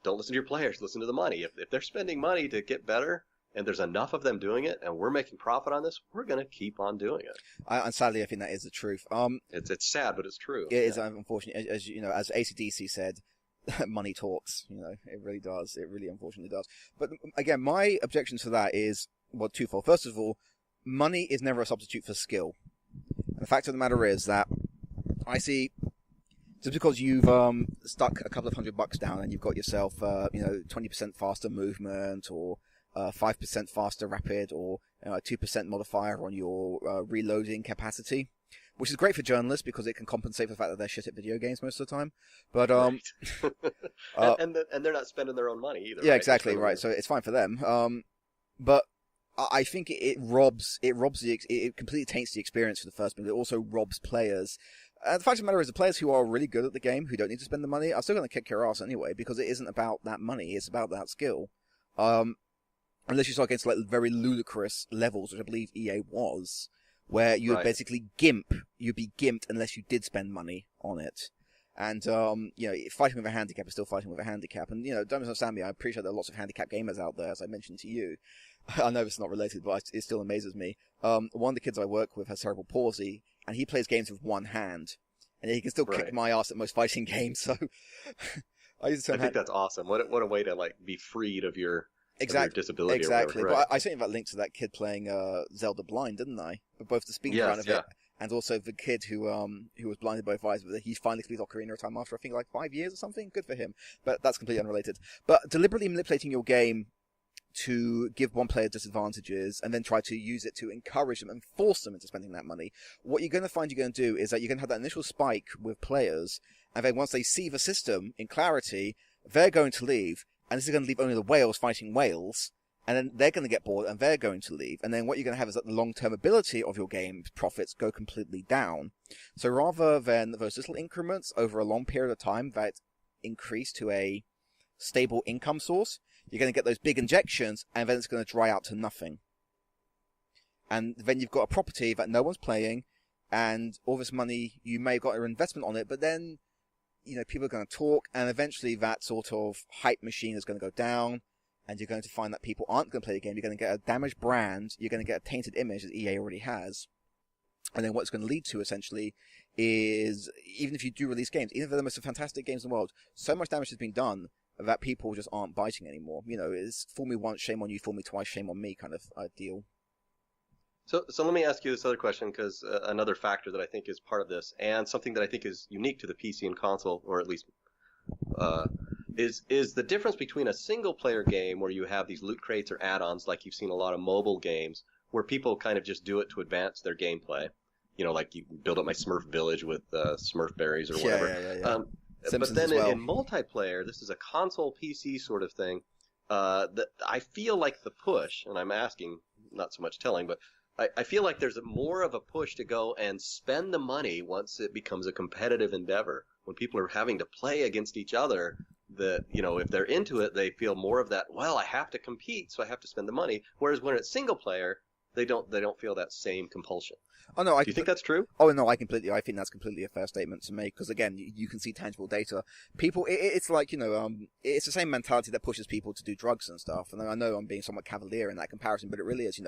don't listen to your players, listen to the money. If they're spending money to get better, and there's enough of them doing it, and we're making profit on this, we're going to keep on doing it. And sadly, I think that is the truth. It's sad, but it's true. It is, unfortunately. As AC/DC said, money talks. It really does. It really unfortunately does. But again, my objection to that is, well, twofold. First of all, money is never a substitute for skill. And the fact of the matter is that I see, just because you've stuck a couple of $100 down and you've got yourself, 20% faster movement, or 5% faster rapid, or a 2% modifier on your reloading capacity, which is great for journalists because it can compensate for the fact that they're shit at video games most of the time. But right. and they're not spending their own money either. Yeah, right? exactly right. So it's fine for them. But I think it completely taints the experience for the first bit. It also robs players. The fact of the matter is, the players who are really good at the game, who don't need to spend the money, are still going to kick your ass anyway, because it isn't about that money, it's about that skill. Unless you start getting to like very ludicrous levels, which I believe EA was, where you would basically you'd be gimped unless you did spend money on it. And, fighting with a handicap is still fighting with a handicap. And, don't misunderstand me, I appreciate there are lots of handicap gamers out there, as I mentioned to you. I know it's not related, but it still amazes me. One of the kids I work with has cerebral palsy, and he plays games with one hand. And he can still kick my ass at most fighting games, so... I think that's awesome. What a way to, be freed of your... disability. Exactly. Or whatever, right. But I sent you that link to that kid playing Zelda Blind, didn't I? But both the speed run of it and also the kid who was blinded by both eyes, but he finally completed Ocarina of Time after I think like 5 years or something. Good for him. But that's completely unrelated. But deliberately manipulating your game to give one player disadvantages and then try to use it to encourage them and force them into spending that money. What you're going to find you're going to do is that you're going to have that initial spike with players, and then once they see the system in clarity, they're going to leave, and this is going to leave only the whales fighting whales, and then they're going to get bored and they're going to leave. And then what you're going to have is that the long-term ability of your game profits go completely down. So rather than those little increments over a long period of time that increase to a stable income source, you're going to get those big injections, and then it's going to dry out to nothing. And then you've got a property that no one's playing, and all this money, you may have got an investment on it, but then, people are going to talk, and eventually that sort of hype machine is going to go down, and you're going to find that people aren't going to play the game. You're going to get a damaged brand, you're going to get a tainted image that EA already has. And then what it's going to lead to, essentially, is, even if you do release games, even if they're the most fantastic games in the world, so much damage has been done that people just aren't biting anymore. It's fool me once, shame on you, fool me twice, shame on me kind of deal. So let me ask you this other question, because another factor that I think is part of this, and something that I think is unique to the PC and console, or at least is the difference between a single-player game where you have these loot crates or add-ons, like you've seen a lot of mobile games, where people kind of just do it to advance their gameplay. Like you build up my Smurf village with Smurf berries or whatever. Yeah. But then in multiplayer, this is a console PC sort of thing. That I feel like the push, and I'm asking, not so much telling, but I feel like there's more of a push to go and spend the money once it becomes a competitive endeavor. When people are having to play against each other, that if they're into it, they feel more of that. Well, I have to compete, so I have to spend the money. Whereas when it's single player, they don't feel that same compulsion. Oh no, do you think that's true? Oh no, I think that's completely a fair statement to make, because again, you can see tangible data. People, it's like it's the same mentality that pushes people to do drugs and stuff. And I know I'm being somewhat cavalier in that comparison, but it really is.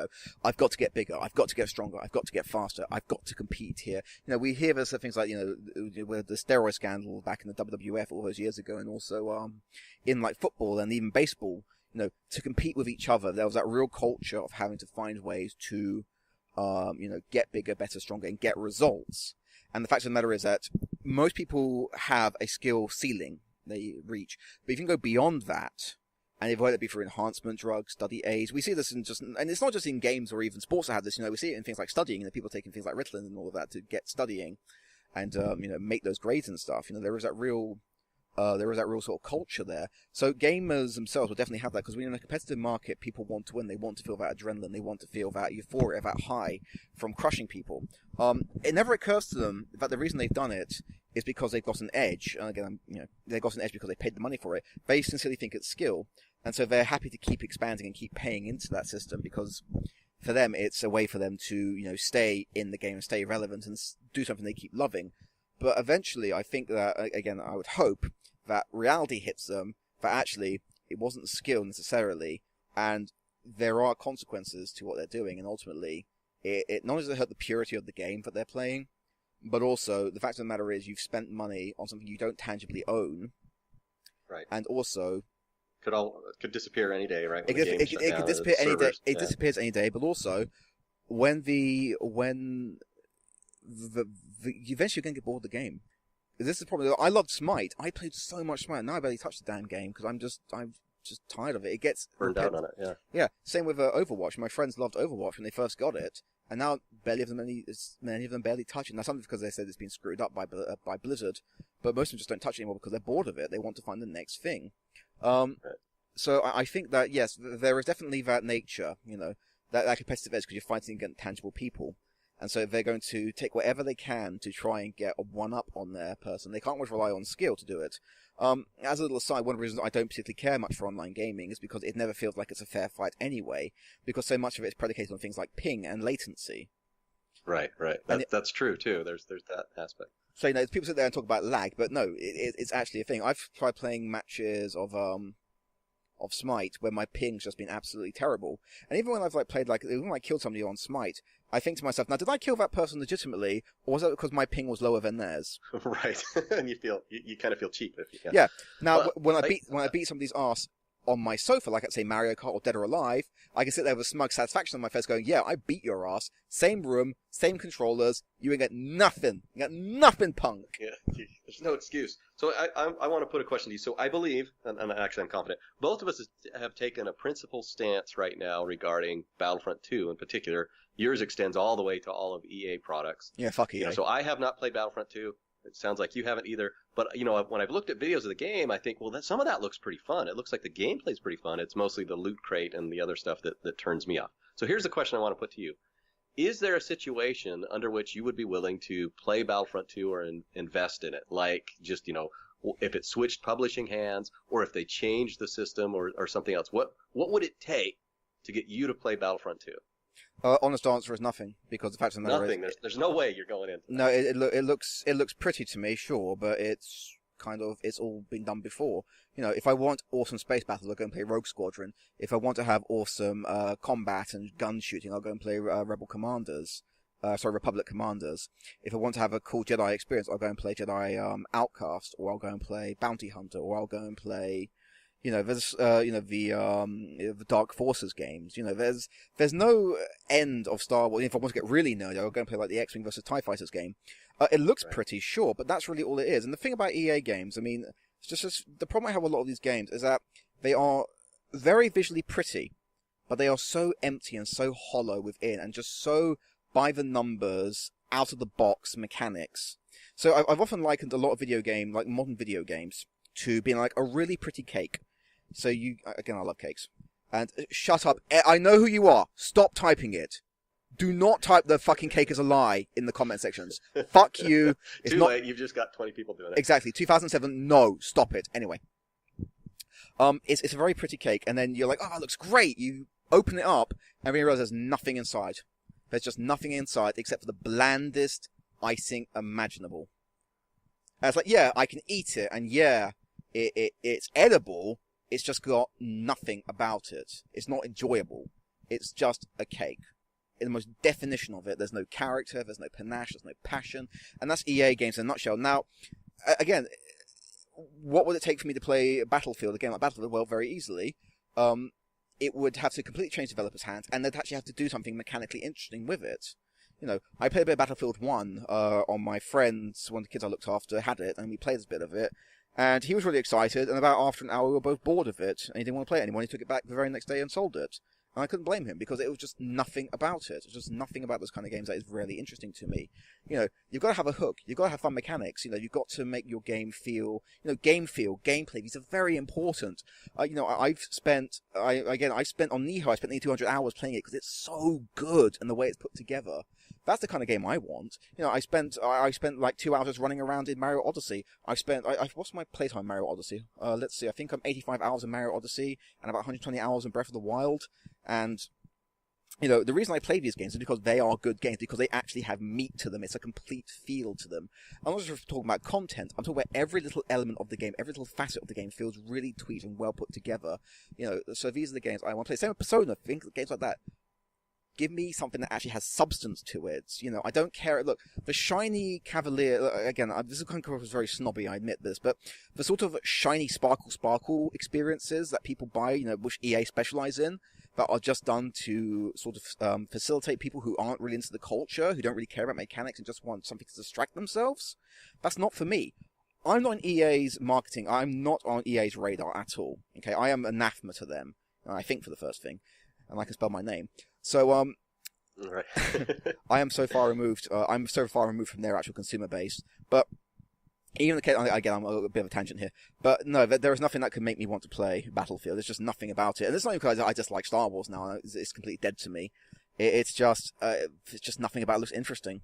I've got to get bigger, I've got to get stronger, I've got to get faster, I've got to compete here. We hear this things like with the steroid scandal back in the WWF all those years ago, and also in like football and even baseball. To compete with each other, there was that real culture of having to find ways to get bigger, better, stronger, and get results. And the fact of the matter is that most people have a skill ceiling they reach. But if you can go beyond that, and whether it be for enhancement drugs, study aids, we see this and it's not just in games or even sports that have this, we see it in things like studying, people taking things like Ritalin and all of that to get studying and, make those grades and stuff. There is that real sort of culture there. So gamers themselves will definitely have that, because when you're in a competitive market, people want to win. They want to feel that adrenaline. They want to feel that euphoria, that high from crushing people. It never occurs to them that the reason they've done it is because they've got an edge. And again, they've got an edge because they paid the money for it. They sincerely think it's skill. And so they're happy to keep expanding and keep paying into that system, because for them, it's a way for them to, stay in the game and stay relevant and do something they keep loving. But eventually, I think that, again, I would hope that reality hits them, that actually it wasn't skill necessarily, and there are consequences to what they're doing, and ultimately it not only does it hurt the purity of the game that they're playing, but also the fact of the matter is you've spent money on something you don't tangibly own, right? And also could disappear any day, right? It could disappear any day. It disappears any day, but also eventually you're going to get bored of the game. This is the problem. I loved Smite. I played so much Smite. Now I barely touch the damn game because I'm just tired of it. It gets burned out on it. Yeah. Yeah. Same with Overwatch. My friends loved Overwatch when they first got it, and now many of them barely touch it. Now some because they said it's been screwed up by Blizzard, but most of them just don't touch it anymore because they're bored of it. They want to find the next thing. Right. So I think that yes, there is definitely that nature. That competitive edge because you're fighting against tangible people. And so they're going to take whatever they can to try and get a one-up on their person. They can't always rely on skill to do it. As a little aside, one of the reasons I don't particularly care much for online gaming is because it never feels like it's a fair fight anyway, because so much of it is predicated on things like ping and latency. Right. That's true, too. There's that aspect. So, people sit there and talk about lag, but no, it's actually a thing. I've tried playing matches of Smite where my ping's just been absolutely terrible. And even when I've even when I killed somebody on Smite, I think to myself, now did I kill that person legitimately, or was that because my ping was lower than theirs? Right. And you kind of feel cheap if you can. Yeah. Now when I beat somebody's ass on my sofa, like I'd say Mario Kart or Dead or Alive, I can sit there with smug satisfaction on my face going, yeah, I beat your ass. Same room, same controllers. You ain't got nothing. You got nothing, punk. Yeah, there's no excuse. So I want to put a question to you. So I believe, and actually I'm confident, both of us have taken a principal stance right now regarding Battlefront 2 in particular. Yours extends all the way to all of EA products. Yeah, fuck EA. So I have not played Battlefront 2. It sounds like you haven't either. But, when I've looked at videos of the game, I think, well, some of that looks pretty fun. It looks like the gameplay's pretty fun. It's mostly the loot crate and the other stuff that turns me off. So here's the question I want to put to you. Is there a situation under which you would be willing to play Battlefront 2 or invest in it? Like, just, if it switched publishing hands or if they changed the system or something else, what would it take to get you to play Battlefront 2? Honest answer is nothing, because the fact of the matter nothing. is... There's no way you're going into that. No, it looks pretty to me, sure, but it's all been done before. If I want awesome space battles, I'll go and play Rogue Squadron. If I want to have awesome combat and gun shooting, I'll go and play Republic Commanders. If I want to have a cool Jedi experience, I'll go and play Jedi Outcast, or I'll go and play Bounty Hunter, or I'll go and play... there's the Dark Forces games. There's no end of Star Wars. If I want to get really nerdy, I'll go and play like the X-Wing versus TIE Fighters game. It looks pretty, sure, but that's really all it is. And the thing about EA games, it's just the problem I have with a lot of these games is that they are very visually pretty, but they are so empty and so hollow within, and just so by the numbers, out of the box mechanics. So I've often likened a lot of modern video games, to being like a really pretty cake. So I love cakes. And shut up. I know who you are. Stop typing it. Do not type the fucking cake as a lie in the comment sections. Fuck you. It's too late. You've just got 20 people doing it. Exactly. 2007. No. Stop it. Anyway. It's a very pretty cake. And then you're like, oh, it looks great. You open it up and you realize there's nothing inside. There's just nothing inside except for the blandest icing imaginable. And it's like, yeah, I can eat it. And yeah, it's edible. It's just got nothing about it. It's not enjoyable. It's just a cake. In the most definition of it, there's no character, there's no panache, there's no passion. And that's EA games in a nutshell. Now, again, what would it take for me to play Battlefield, a game like Battlefield? Well, very easily. It would have to completely change developers' hands, and they'd actually have to do something mechanically interesting with it. I played a bit of Battlefield 1 on my friend's, one of the kids I looked after had it, and we played a bit of it. And he was really excited, and about after an hour we were both bored of it, and he didn't want to play it anymore. He took it back the very next day and sold it. And I couldn't blame him, because it was just nothing about it. It was just nothing about those kind of games that is really interesting to me. You've got to have a hook. You've got to have fun mechanics. You've got to make your game feel, gameplay. These are very important. I spent on Niho, I spent nearly 200 hours playing it because it's so good and the way it's put together. That's the kind of game I want. I spent like 2 hours running around in Mario Odyssey. What's my playtime in Mario Odyssey? Let's see. I think I'm 85 hours in Mario Odyssey and about 120 hours in Breath of the Wild. And the reason I play these games is because they are good games, because they actually have meat to them. It's a complete feel to them. I'm not just talking about content. I'm talking about every little element of the game, every little facet of the game feels really tweaked and well put together. So these are the games I want to play. Same with Persona, games like that. Give me something that actually has substance to it. I don't care. Look, the shiny Cavalier, again, this is kind of very snobby, I admit this, but the sort of shiny sparkle experiences that people buy, which EA specialize in, that are just done to sort of facilitate people who aren't really into the culture, who don't really care about mechanics and just want something to distract themselves, that's not for me. I'm not in EA's marketing. I'm not on EA's radar at all. Okay, I am anathema to them, I think, for the first thing, and I can spell my name. So, right. I am so far removed. I'm so far removed from their actual consumer base. But even the case, again, I'm a bit of a tangent here. But no, there is nothing that could make me want to play Battlefield. There's just nothing about it, and it's not because I just like Star Wars now. It's completely dead to me. It's just nothing about it looks interesting.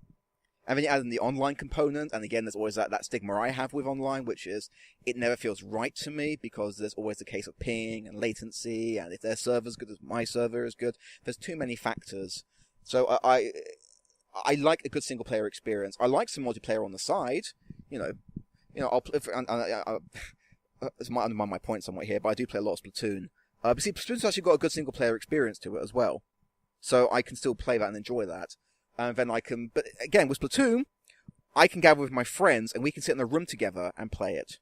And then you add in the online component, and again, there's always that stigma I have with online, which is it never feels right to me, because there's always the case of ping and latency, and if their server's good as my server is good, there's too many factors. So I like a good single player experience. I like some multiplayer on the side. This might undermine my point somewhat here, but I do play a lot of Splatoon. But see, Splatoon's actually got a good single player experience to it as well, so I can still play that and enjoy that. And then but again, with Splatoon, I can gather with my friends and we can sit in a room together and play it.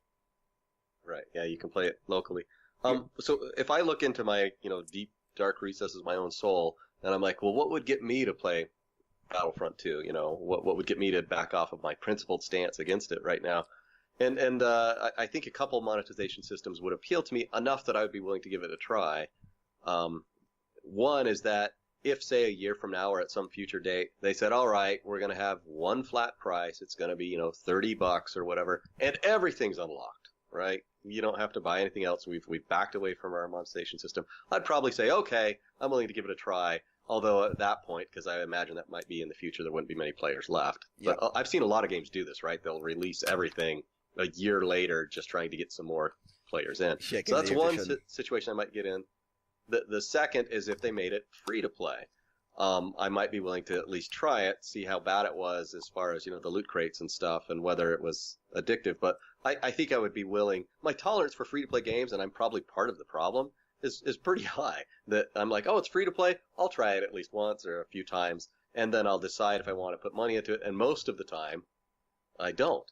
Right, yeah, you can play it locally. So if I look into my, deep, dark recesses of my own soul, and I'm like, well, what would get me to play Battlefront 2? What would get me to back off of my principled stance against it right now? And I think a couple monetization systems would appeal to me enough that I would be willing to give it a try. One is that if, say, a year from now or at some future date, they said, all right, we're going to have one flat price. It's going to be, $30 or whatever, and everything's unlocked, right? You don't have to buy anything else. We've backed away from our monetization system. I'd probably say, okay, I'm willing to give it a try. Although at that point, because I imagine that might be in the future, there wouldn't be many players left. Yep. But I've seen a lot of games do this, right? They'll release everything a year later, just trying to get some more players in. Yeah, so that's one situation I might get in. The second is if they made it free to play. I might be willing to at least try it, see how bad it was as far as, the loot crates and stuff and whether it was addictive. But I think I would be willing. My tolerance for free to play games, and I'm probably part of the problem, is pretty high. That I'm like, oh, it's free to play. I'll try it at least once or a few times, and then I'll decide if I want to put money into it. And most of the time, I don't.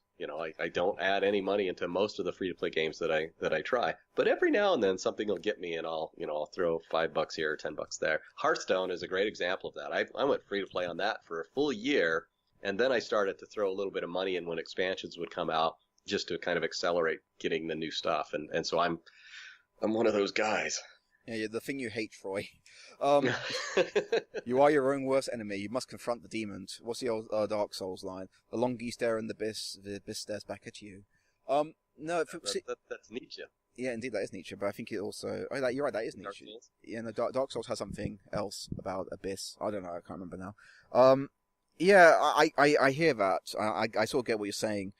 I don't add any money into most of the free to play games that I try. But every now and then something will get me, and I'll throw $5 here or $10 there. Hearthstone is a great example of that. I went free to play on that for a full year, and then I started to throw a little bit of money in when expansions would come out, just to kind of accelerate getting the new stuff. And so I'm one of those guys. Yeah, the thing you hate, Troy. You are your own worst enemy. You must confront the demons. What's the old Dark Souls line? The longer you stare in the abyss stares back at you. No, that's Nietzsche. Yeah, indeed, that is Nietzsche. But I think it also. Oh, you're right. That is Nietzsche. Yeah, no, Dark Souls has something else about abyss. I don't know. I can't remember now. Yeah, I hear that. I sort of get what you're saying.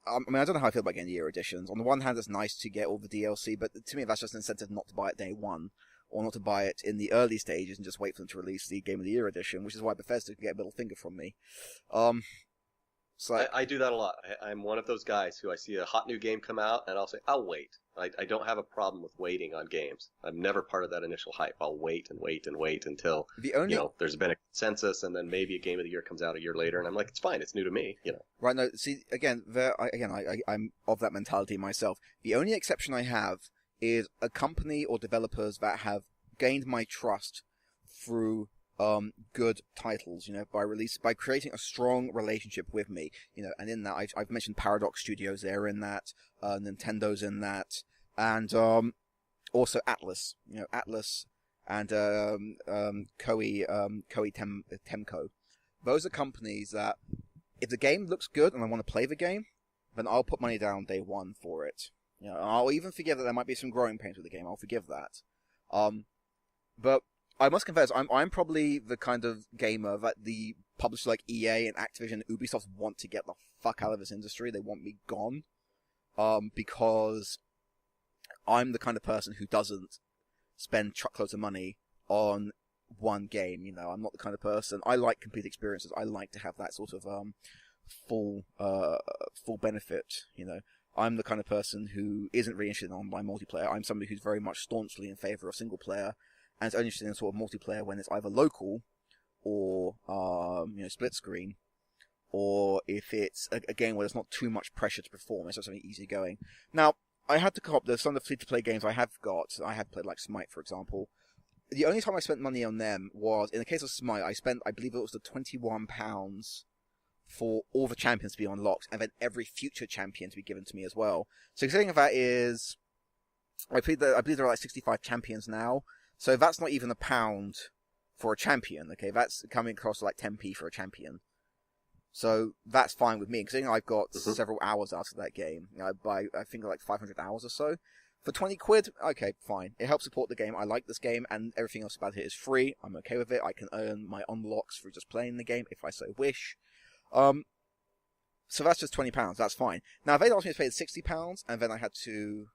I mean, I don't know how I feel about getting the year editions. On the one hand, it's nice to get all the DLC, but to me, that's just an incentive not to buy it day one, or not to buy it in the early stages and just wait for them to release the Game of the Year edition, which is why Bethesda can get a middle finger from me. I do that a lot. I'm one of those guys who I see a hot new game come out, and I'll say, I'll wait. I don't have a problem with waiting on games. I'm never part of that initial hype. I'll wait and wait and wait until, there's been a consensus, and then maybe a Game of the Year comes out a year later, and I'm like, it's fine, it's new to me, Right, no, see, again, I'm of that mentality myself. The only exception I have is a company or developers that have gained my trust through good titles, by creating a strong relationship with me, and in that I've mentioned Paradox Studios, they're in that, Nintendo's in that, and also Atlas, Atlas and Koei Temco. Those are companies that if the game looks good and I want to play the game, then I'll put money down day one for it. I'll even forgive that there might be some growing pains with the game. I'll forgive that. But I must confess, I'm probably the kind of gamer that the publishers like EA and Activision and Ubisoft want to get the fuck out of this industry. They want me gone. Because I'm the kind of person who doesn't spend truckloads of money on one game. I'm not the kind of person. I like complete experiences. I like to have that sort of full benefit. I'm the kind of person who isn't really interested in online multiplayer. I'm somebody who's very much staunchly in favor of single player, and is only interested in sort of multiplayer when it's either local or split screen, or if it's a game where there's not too much pressure to perform. It's just something easy going. Now, I had to cop some of the free-to-play games I have got. I had played like Smite, for example. The only time I spent money on them was, in the case of Smite, I believe it was the £21 for all the champions to be unlocked, and then every future champion to be given to me as well. So considering that is, I believe there are like 65 champions now, so that's not even £1 for a champion, okay? That's coming across like 10p for a champion. So that's fine with me, considering I've got several hours out of that game. I think like 500 hours or so. For 20 quid, okay, fine. It helps support the game. I like this game, and everything else about it is free. I'm okay with it. I can earn my unlocks through just playing the game, if I so wish. So that's just £20. That's fine. Now, if they asked me to pay £60, and then I had to,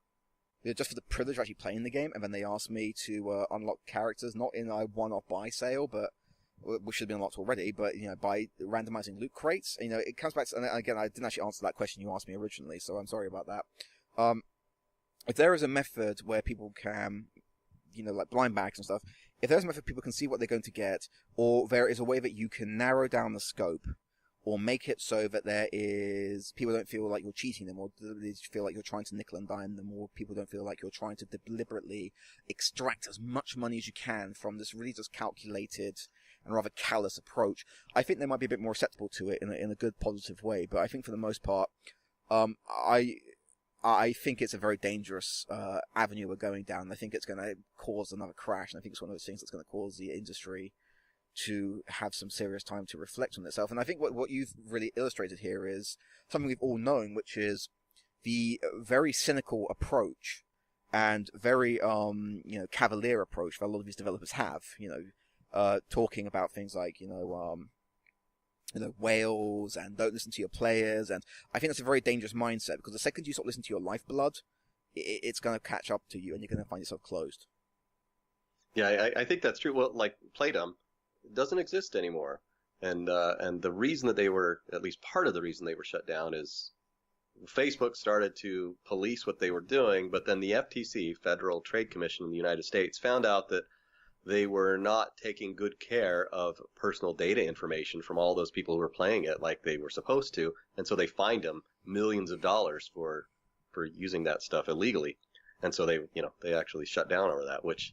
just for the privilege of actually playing the game, and then they asked me to unlock characters, not in a one-off buy sale, but which should have been unlocked already, but by randomizing loot crates, it comes back to, and again, I didn't actually answer that question you asked me originally, so I'm sorry about that. If there is a method where people can, like blind bags and stuff, if there's a method people can see what they're going to get, or there is a way that you can narrow down the scope or make it so that people don't feel like you're cheating them, or they feel like you're trying to nickel and dime them, or people don't feel like you're trying to deliberately extract as much money as you can from this really just calculated and rather callous approach. I think they might be a bit more acceptable to it in a good, positive way. But I think for the most part, I think it's a very dangerous avenue we're going down. I think it's going to cause another crash, and I think it's one of those things that's going to cause the industry to have some serious time to reflect on itself. And I think what you've really illustrated here is something we've all known, which is the very cynical approach and very cavalier approach that a lot of these developers have. Talking about things like whales and don't listen to your players, and I think that's a very dangerous mindset, because the second you stop listening to your lifeblood, it's going to catch up to you, and you're going to find yourself closed. Yeah, I think that's true. Well, like Playdom doesn't exist anymore, and the reason that they were, at least part of the reason they were shut down, is Facebook started to police what they were doing, but then the FTC, Federal Trade Commission in the United States, found out that they were not taking good care of personal data information from all those people who were playing it like they were supposed to, and so they fined them millions of dollars for using that stuff illegally, and so they actually shut down over that, which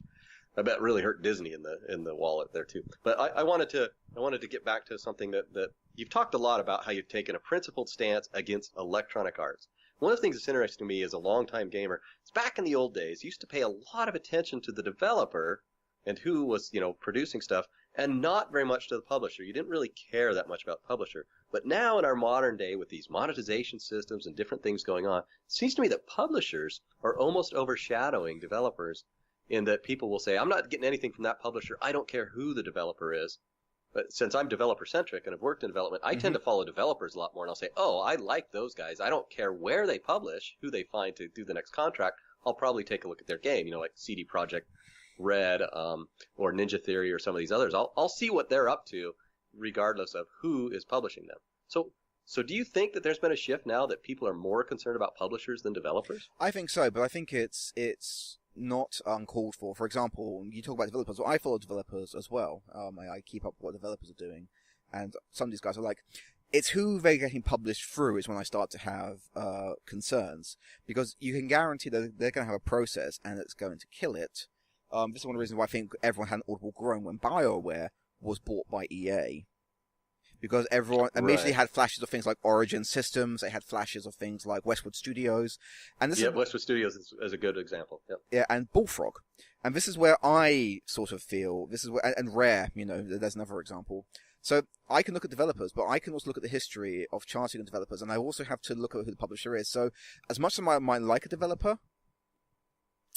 I bet really hurt Disney in the wallet there too. But I wanted to get back to something that you've talked a lot about, how you've taken a principled stance against electronic arts. One of the things that's interesting to me as a longtime gamer is back in the old days, you used to pay a lot of attention to the developer and who was, producing stuff, and not very much to the publisher. You didn't really care that much about the publisher. But now in our modern day, with these monetization systems and different things going on, it seems to me that publishers are almost overshadowing developers, in that people will say, I'm not getting anything from that publisher. I don't care who the developer is. But since I'm developer-centric and have worked in development, I tend to follow developers a lot more, and I'll say, oh, I like those guys. I don't care where they publish, who they find to do the next contract. I'll probably take a look at their game, like CD Projekt Red or Ninja Theory or some of these others. I'll see what they're up to regardless of who is publishing them. So do you think that there's been a shift now that people are more concerned about publishers than developers? I think so, but I think it's not uncalled for. For example, you talk about developers. Well, I follow developers as well. I keep up with what developers are doing, and some of these guys are like, it's who they're getting published through is when I start to have concerns, because you can guarantee that they're going to have a process and it's going to kill it. This is one of the reasons why I think everyone had an audible groan when BioWare was bought by EA. Because everyone immediately had flashes of things like Origin Systems, they had flashes of things like Westwood Studios. And this Westwood Studios is a good example. Yep. Yeah, and Bullfrog. And this is where I sort of feel, and Rare, there's another example. So I can look at developers, but I can also look at the history of charting of developers, and I also have to look at who the publisher is. So as much as I might like a developer,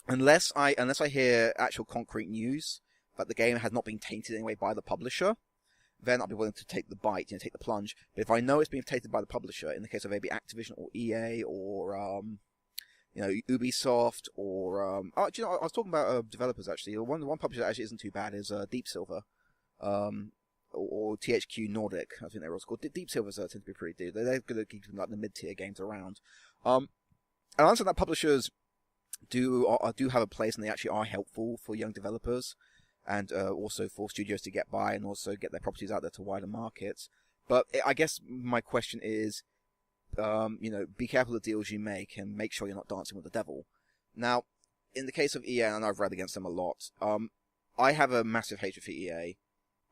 unless I hear actual concrete news that the game has not been tainted in any way by the publisher, then I'll be willing to take the bite, take the plunge. But if I know it's being tainted by the publisher, in the case of maybe Activision or EA or Ubisoft or I was talking about developers actually. One publisher that actually isn't too bad is Deep Silver, or THQ Nordic. I think they're also called. Deep Silver's tend to be pretty good. They're good at keeping like the mid-tier games around. And I understand that publishers do have a place, and they actually are helpful for young developers, and also for studios to get by and also get their properties out there to wider markets. But I guess my question is, be careful of the deals you make and make sure you're not dancing with the devil. Now, in the case of EA, and I've read against them a lot, I have a massive hatred for EA,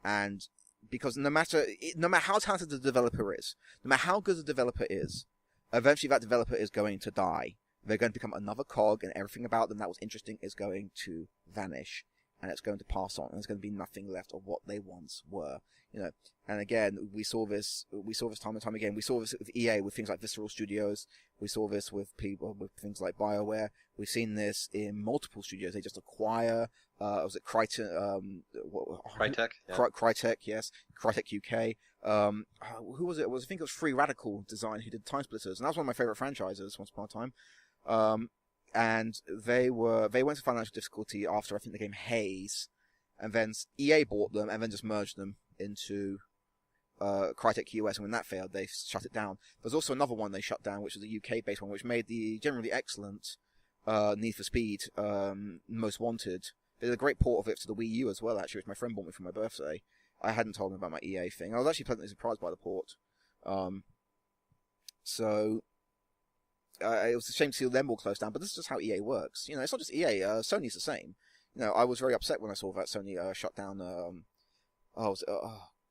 and because no matter how talented the developer is, no matter how good the developer is, eventually that developer is going to die. They're going to become another cog, and everything about them that was interesting is going to vanish. And it's going to pass on, and there's going to be nothing left of what they once were, And again, we saw this time and time again. We saw this with EA with things like Visceral Studios. We saw this with things like BioWare. We've seen this in multiple studios. They just acquire. Was it Crytek? Crytek. Yeah. Crytek, yes. Crytek UK. Who was it? I think it was Free Radical Design who did Time Splitters, and that was one of my favorite franchises once upon a time. And they went to financial difficulty after I think the game Haze, and then EA bought them and then just merged them into Crytek US, and when that failed, they shut it down. There's also another one they shut down, which was a UK-based one, which made the generally excellent Need for Speed Most Wanted. They did a great port of it to the Wii U as well, actually, which my friend bought me for my birthday. I hadn't told him about my EA thing. I was actually pleasantly surprised by the port. So it was a shame to see them all close down, but this is just how EA works. You know, it's not just EA. Sony's the same. You know, I was very upset when I saw that Sony shut down. Oh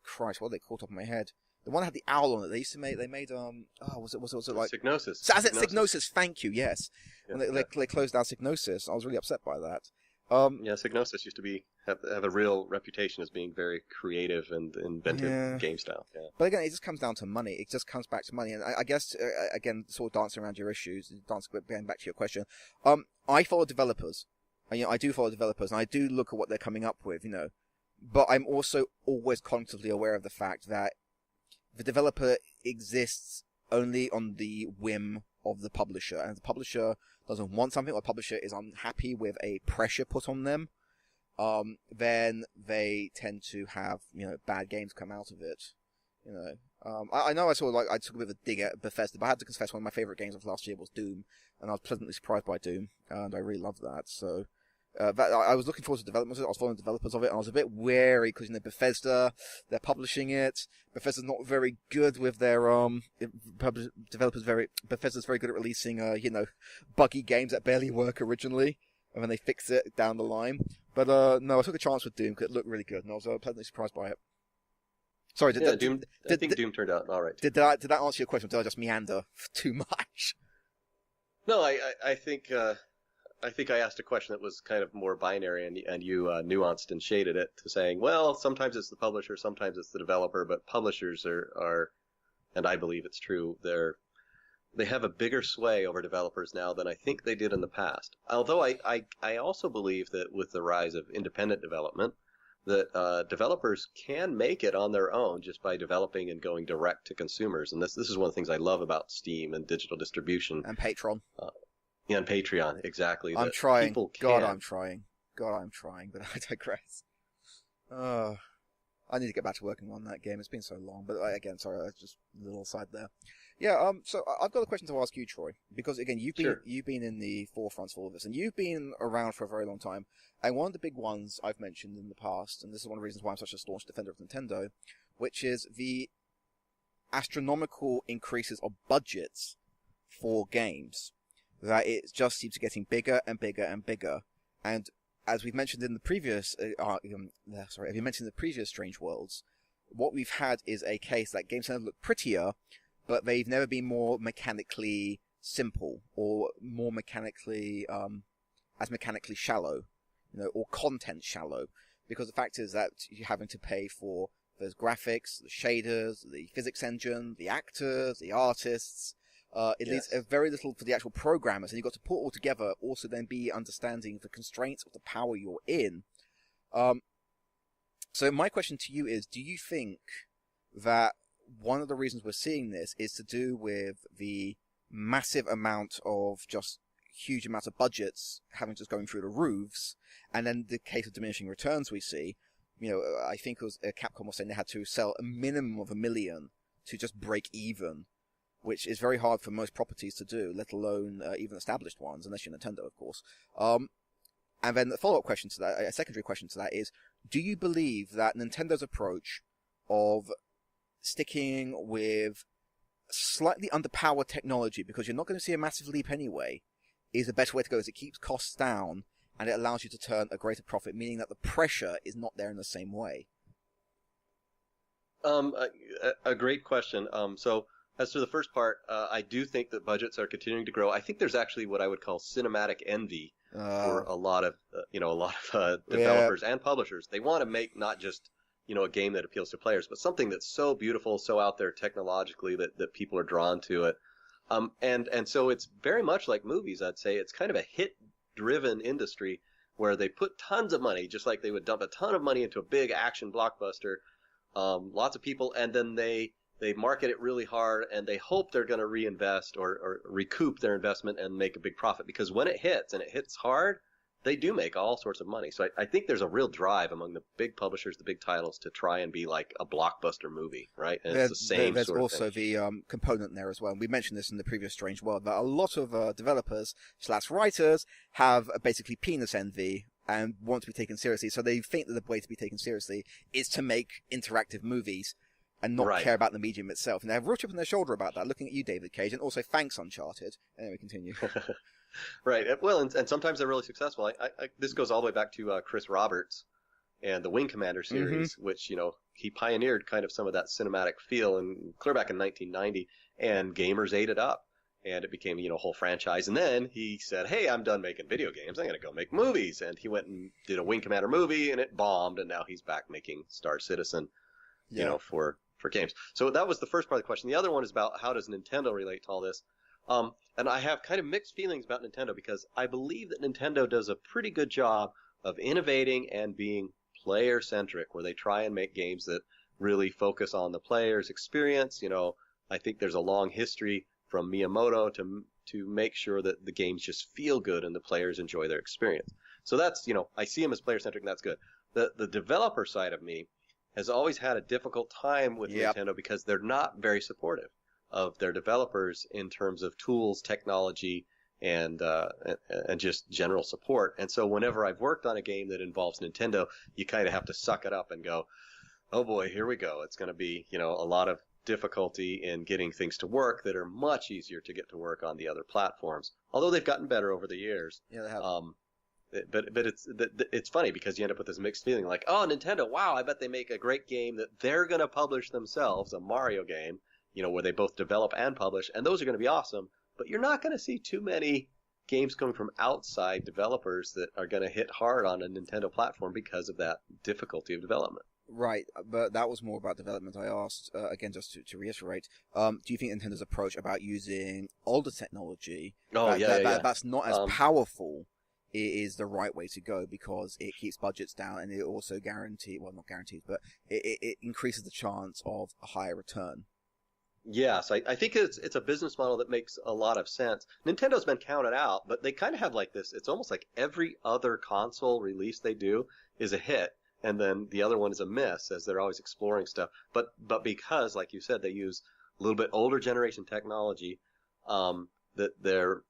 Christ, what are they called? Top of my head. The one that had the owl on it. They used to make. They made was it like Psygnosis? Psygnosis. Thank you. Yes. Yeah, When they closed down Psygnosis, I was really upset by that. Yeah, Psygnosis used to have a real reputation as being very creative and inventive game style. Yeah. But again, it just comes down to money. It just comes back to money. And I guess, again, sort of dancing around your issues, going back to your question, I follow developers. You know, I do follow developers, and I do look at what they're coming up with, you know. But I'm also always constantly aware of the fact that the developer exists only on the whim of the publisher. And if the publisher doesn't want something, or the publisher is unhappy with a pressure put on them, then they tend to have, you know, bad games come out of it. You know, I know I took a bit of a dig at Bethesda, but I had to confess one of my favorite games of last year was Doom, and I was pleasantly surprised by Doom, and I really loved that. So I was looking forward to development of it. I was following the developers of it, and I was a bit wary because, you know, Bethesda, they're publishing it. Bethesda's not very good with their Bethesda's very good at releasing you know, buggy games that barely work originally, and then they fix it down the line. But no, I took a chance with Doom because it looked really good, and I was pleasantly surprised by it. Sorry, Doom turned out all right. Did that answer your question? Or did I just meander too much? No, I think I asked a question that was kind of more binary, and you nuanced and shaded it to saying, well, sometimes it's the publisher, sometimes it's the developer, but publishers are, and I believe it's true, they have a bigger sway over developers now than I think they did in the past. Although I also believe that with the rise of independent development, that developers can make it on their own just by developing and going direct to consumers. And this is one of the things I love about Steam and digital distribution. And Patreon. Yeah, and Patreon, exactly. I'm trying. God, I'm trying, but I digress. I need to get back to working on that game. It's been so long. But again, sorry, that's just a little side there. Yeah, so I've got a question to ask you, Troy, because again, you've been in the forefront for all of this, and you've been around for a very long time. And one of the big ones I've mentioned in the past, and this is one of the reasons why I'm such a staunch defender of Nintendo, which is the astronomical increases of budgets for games. That it just keeps getting bigger and bigger and bigger. And as we've mentioned in the previous, Strange Worlds, what we've had is a case that games have looked prettier, but they've never been more mechanically simple or more mechanically, as mechanically shallow, you know, or content shallow. Because the fact is that you're having to pay for those graphics, the shaders, the physics engine, the actors, the artists. It leaves very little for the actual programmers, and you've got to put it all together, also then be understanding the constraints of the power you're in. So my question to you is, do you think that one of the reasons we're seeing this is to do with the massive amount of just huge amounts of budgets having just going through the roofs, and then the case of diminishing returns we see? You know, I think it was Capcom was saying they had to sell a minimum of 1 million to just break even, which is very hard for most properties to do, let alone even established ones, unless you're Nintendo, of course. And then the follow-up question to that, a secondary question to that is, do you believe that Nintendo's approach of sticking with slightly underpowered technology, because you're not going to see a massive leap anyway, is the better way to go, as it keeps costs down, and it allows you to turn a greater profit, meaning that the pressure is not there in the same way? A great question. So as to the first part, I do think that budgets are continuing to grow. I think there's actually what I would call cinematic envy for a lot of developers and publishers. They want to make not just, you know, a game that appeals to players, but something that's so beautiful, so out there technologically that people are drawn to it. And so it's very much like movies, I'd say. It's kind of a hit-driven industry where they put tons of money, just like they would dump a ton of money into a big action blockbuster, lots of people, and then they market it really hard, and they hope they're going to reinvest or recoup their investment and make a big profit. Because when it hits, and it hits hard, they do make all sorts of money. So I think there's a real drive among the big publishers, the big titles, to try and be like a blockbuster movie, right? And it's the same there's sort of also thing. the component there as well. And we mentioned this in the previous Strange World, that a lot of developers / writers have basically penis envy and want to be taken seriously. So they think that the way to be taken seriously is to make interactive movies. and not Right. care about the medium itself. And they have a real chip on their shoulder about that, looking at you, David Cage, and also thanks, Uncharted. Anyway, continue. Right. Well, and sometimes they're really successful. This goes all the way back to Chris Roberts and the Wing Commander series, which, he pioneered kind of some of that cinematic feel and clear back in 1990, and gamers ate it up. And it became, a whole franchise. And then he said, hey, I'm done making video games. I'm going to go make movies. And he went and did a Wing Commander movie, and it bombed. And now he's back making Star Citizen, for games. So that was the first part of the question. The other one is about how does Nintendo relate to all this? And I have kind of mixed feelings about Nintendo because I believe that Nintendo does a pretty good job of innovating and being player-centric, where they try and make games that really focus on the player's experience. I think there's a long history from Miyamoto to make sure that the games just feel good and the players enjoy their experience. So that's, I see them as player-centric, and that's good. The developer side of me has always had a difficult time with Nintendo because they're not very supportive of their developers in terms of tools, technology, and just general support. And so whenever I've worked on a game that involves Nintendo, you kind of have to suck it up and go, oh boy, here we go. It's going to be, a lot of difficulty in getting things to work that are much easier to get to work on the other platforms. Although they've gotten better over the years. Yeah, they have. But it's funny because you end up with this mixed feeling like, oh, Nintendo, wow, I bet they make a great game that they're going to publish themselves, a Mario game, where they both develop and publish, and those are going to be awesome. But you're not going to see too many games coming from outside developers that are going to hit hard on a Nintendo platform because of that difficulty of development. Right, but that was more about development. I asked, again, just to reiterate, do you think Nintendo's approach about using older technology that's not as powerful is the right way to go because it keeps budgets down and it also not guarantees, but it increases the chance of a higher return? Yes, I think it's a business model that makes a lot of sense. Nintendo's been counted out, but they kind of have like this. It's almost like every other console release they do is a hit, and then the other one is a miss as they're always exploring stuff. But because, like you said, they use a little bit older generation technology, that their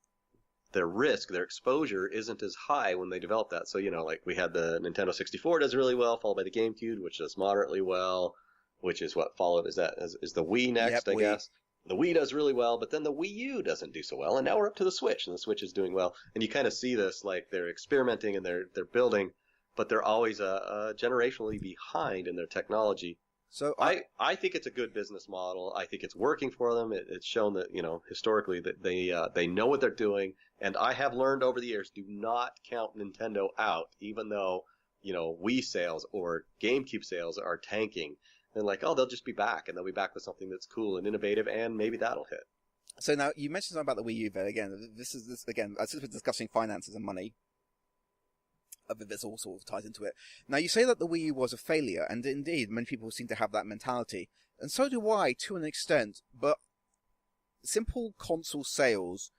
risk, their exposure isn't as high when they develop that. So, like we had the Nintendo 64 does really well, followed by the GameCube, which does moderately well. Which is what followed. Is the Wii next, I guess. The Wii does really well, but then the Wii U doesn't do so well, and now we're up to the Switch, and the Switch is doing well. And you kind of see this, like they're experimenting and they're building, but they're always generationally behind in their technology. So I think it's a good business model. I think it's working for them. It's shown that historically that they know what they're doing, and I have learned over the years, do not count Nintendo out, even though Wii sales or GameCube sales are tanking. And they'll just be back, and they'll be back with something that's cool and innovative, and maybe that'll hit. So now, you mentioned something about the Wii U, but again, this again, since we're discussing finances and money, this all sort of ties into it. Now, you say that the Wii U was a failure, and indeed, many people seem to have that mentality. And so do I, to an extent, but simple console sales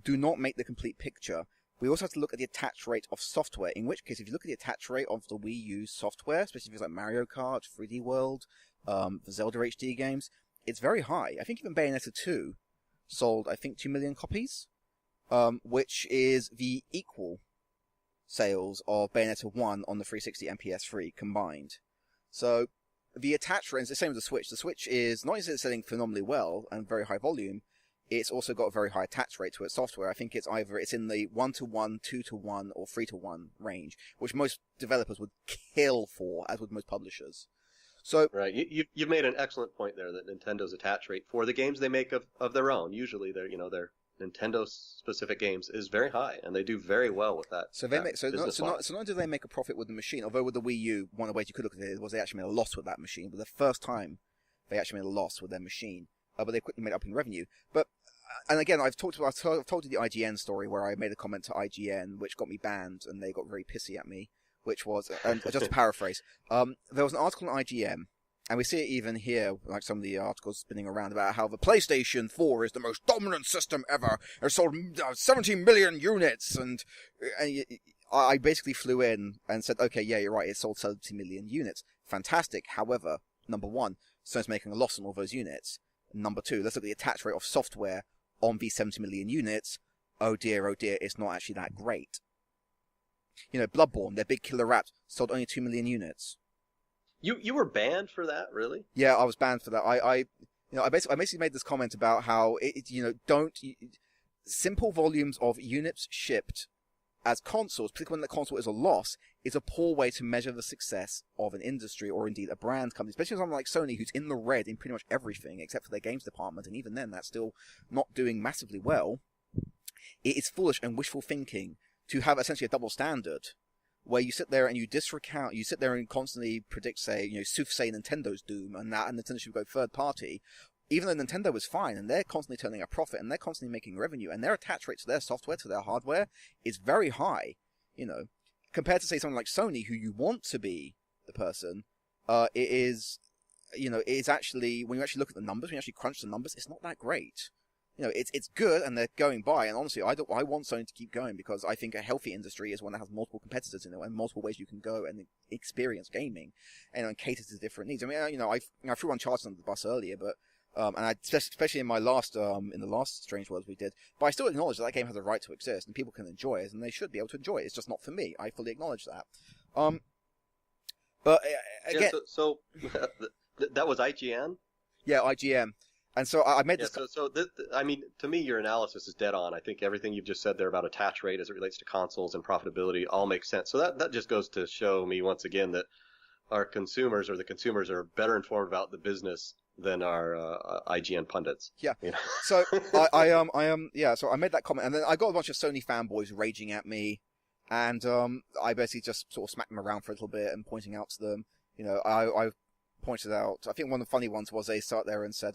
do not make the complete picture. We also have to look at the attach rate of software, in which case, if you look at the attach rate of the Wii U software, especially things like Mario Kart, 3D World, the Zelda HD games, it's very high. I think even Bayonetta 2 sold, 2 million copies, which is the equal sales of Bayonetta 1 on the 360 and PS3 combined. So, the attach rate is the same as the Switch. The Switch is, not only is it selling phenomenally well and very high volume, it's also got a very high attach rate to its software. I think it's in the 1-to-1, 2-to-1, or 3-to-1 range, which most developers would kill for, as would most publishers. So right, you've made an excellent point there that Nintendo's attach rate for the games they make of their own, usually their Nintendo specific games, is very high, and they do very well with that. So not only do they make a profit with the machine, although with the Wii U, one of the ways you could look at it was they actually made a loss with that machine. But the first time they actually made a loss with their machine. But they quickly made it up in revenue. But and again, I've told you the IGN story where I made a comment to IGN, which got me banned, and they got very pissy at me. Which was, and just to paraphrase, there was an article on IGN, and we see it even here, like some of the articles spinning around about how the PlayStation 4 is the most dominant system ever. It sold 17 million units, and I basically flew in and said, okay, yeah, you're right, it sold 70 million units. Fantastic. However, number one, Sony's making a loss on all those units. Number two, let's look at the attach rate of software on these 70 million units. Oh dear, it's not actually that great. Bloodborne, their big killer app, sold only 2 million units. You were banned for that, really? Yeah, I was banned for that. I basically made this comment about how simple volumes of units shipped as consoles, particularly when the console is a loss, is a poor way to measure the success of an industry or indeed a brand company, especially someone like Sony, who's in the red in pretty much everything except for their games department, and even then, that's still not doing massively well. It is foolish and wishful thinking to have essentially a double standard, where you sit there and you sit there and constantly predict, say, soothsay Nintendo's doom, and Nintendo should go third party, even though Nintendo was fine, and they're constantly turning a profit, and they're constantly making revenue, and their attach rate to their software, to their hardware, is very high, compared to, say, someone like Sony, who you want to be the person, it's actually, when you actually look at the numbers, when you actually crunch the numbers, it's not that great. It's good, and they're going by, and honestly, I want Sony to keep going, because I think a healthy industry is one that has multiple competitors in it, and multiple ways you can go and experience gaming, and cater to different needs. I mean, I threw Uncharted under the bus earlier, but especially in my last, in the last Strange Worlds we did, but I still acknowledge that game has a right to exist, and people can enjoy it, and they should be able to enjoy it. It's just not for me. I fully acknowledge that. But again, so that was IGN. Yeah, IGN. And so I made this. I mean, to me, your analysis is dead on. I think everything you've just said there about attach rate as it relates to consoles and profitability all makes sense. So that just goes to show me once again that our consumers, or the consumers, are better informed about the business than our IGN pundits. Yeah. So So I made that comment, and then I got a bunch of Sony fanboys raging at me, and I basically just sort of smacked them around for a little bit and pointing out to them. I pointed out. I think one of the funny ones was they sat there and said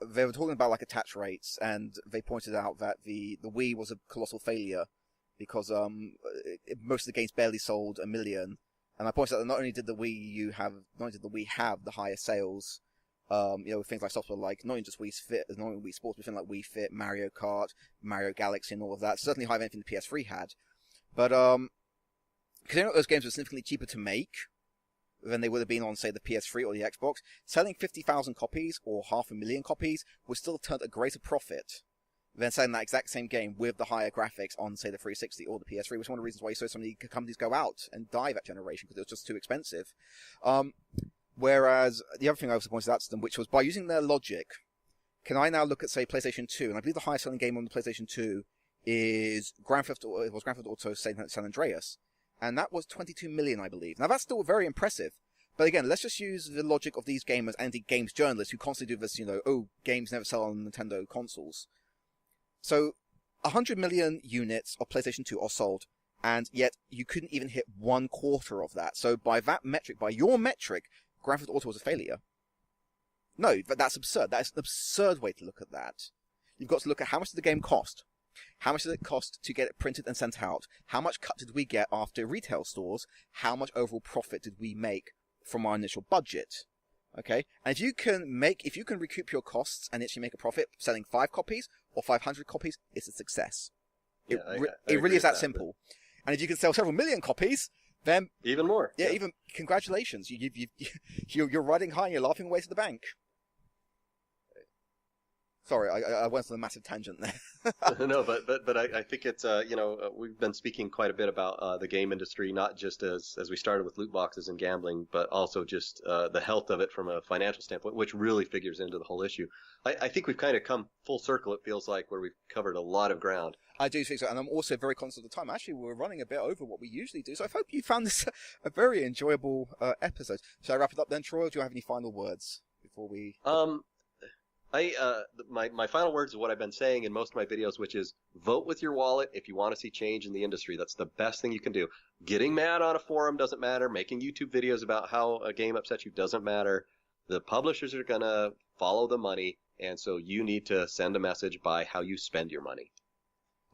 they were talking about like attach rates, and they pointed out that the Wii was a colossal failure because most of the games barely sold 1 million. And I pointed out that not only did the Wii have the highest sales, things like software like not only just Wii Fit, not only Wii Sports, but things like Wii Fit, Mario Kart, Mario Galaxy, and all of that. Certainly higher than anything the PS3 had. But considering those games were significantly cheaper to make than they would have been on, say, the PS3 or the Xbox, selling 50,000 copies or 500,000 copies would still have turned a greater profit than selling that exact same game with the higher graphics on, say, the 360 or the PS3, which is one of the reasons why you saw so many companies go out and die that generation, because it was just too expensive. Whereas the other thing I also pointed out to them, which was by using their logic, can I now look at, say, PlayStation 2, and I believe the highest selling game on the PlayStation 2 is Grand Theft Auto San Andreas, and that was 22 million, I believe. Now, that's still very impressive. But again, let's just use the logic of these gamers and the games journalists who constantly do this, games never sell on Nintendo consoles. So, 100 million units of PlayStation 2 are sold, and yet you couldn't even hit 1/4 of that. So by that metric, by your metric, Grand Theft Auto was a failure. No, but that's absurd. That is an absurd way to look at that. You've got to look at how much did the game cost? How much did it cost to get it printed and sent out? How much cut did we get after retail stores? How much overall profit did we make from our initial budget? Okay, and if you can recoup your costs and actually make a profit selling 5 copies or 500 copies, it's a success. It really is that simple. And if you can sell several million copies, then even more. Yeah, even congratulations. You're riding high and you're laughing away to the bank. Sorry, I went on a massive tangent there. No, but I think it's we've been speaking quite a bit about the game industry, not just as we started with loot boxes and gambling, but also just the health of it from a financial standpoint, which really figures into the whole issue. I think we've kind of come full circle, it feels like, where we've covered a lot of ground. I do think so, and I'm also very conscious of the time. Actually, we're running a bit over what we usually do, so I hope you found this a very enjoyable episode. Shall I wrap it up then, Troy, or do you have any final words before we... My final words is what I've been saying in most of my videos, which is vote with your wallet if you want to see change in the industry. That's the best thing you can do. Getting mad on a forum doesn't matter. Making YouTube videos about how a game upsets you doesn't matter. The publishers are going to follow the money, and so you need to send a message by how you spend your money.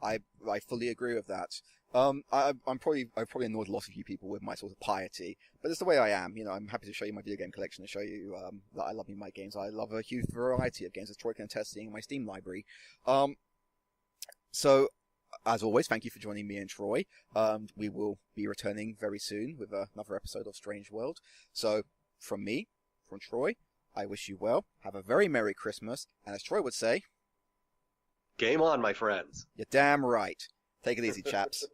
I fully agree with that. I've probably annoyed a lot of you people with my sort of piety, but it's the way I am. I'm happy to show you my video game collection and show you that I love my games. I love a huge variety of games, as Troy can attest, seeing my Steam library. So, as always, thank you for joining me and Troy. We will be returning very soon with another episode of Strange World. So, from me, from Troy, I wish you well. Have a very Merry Christmas, and as Troy would say, game on, my friends. You're damn right. Take it easy, chaps.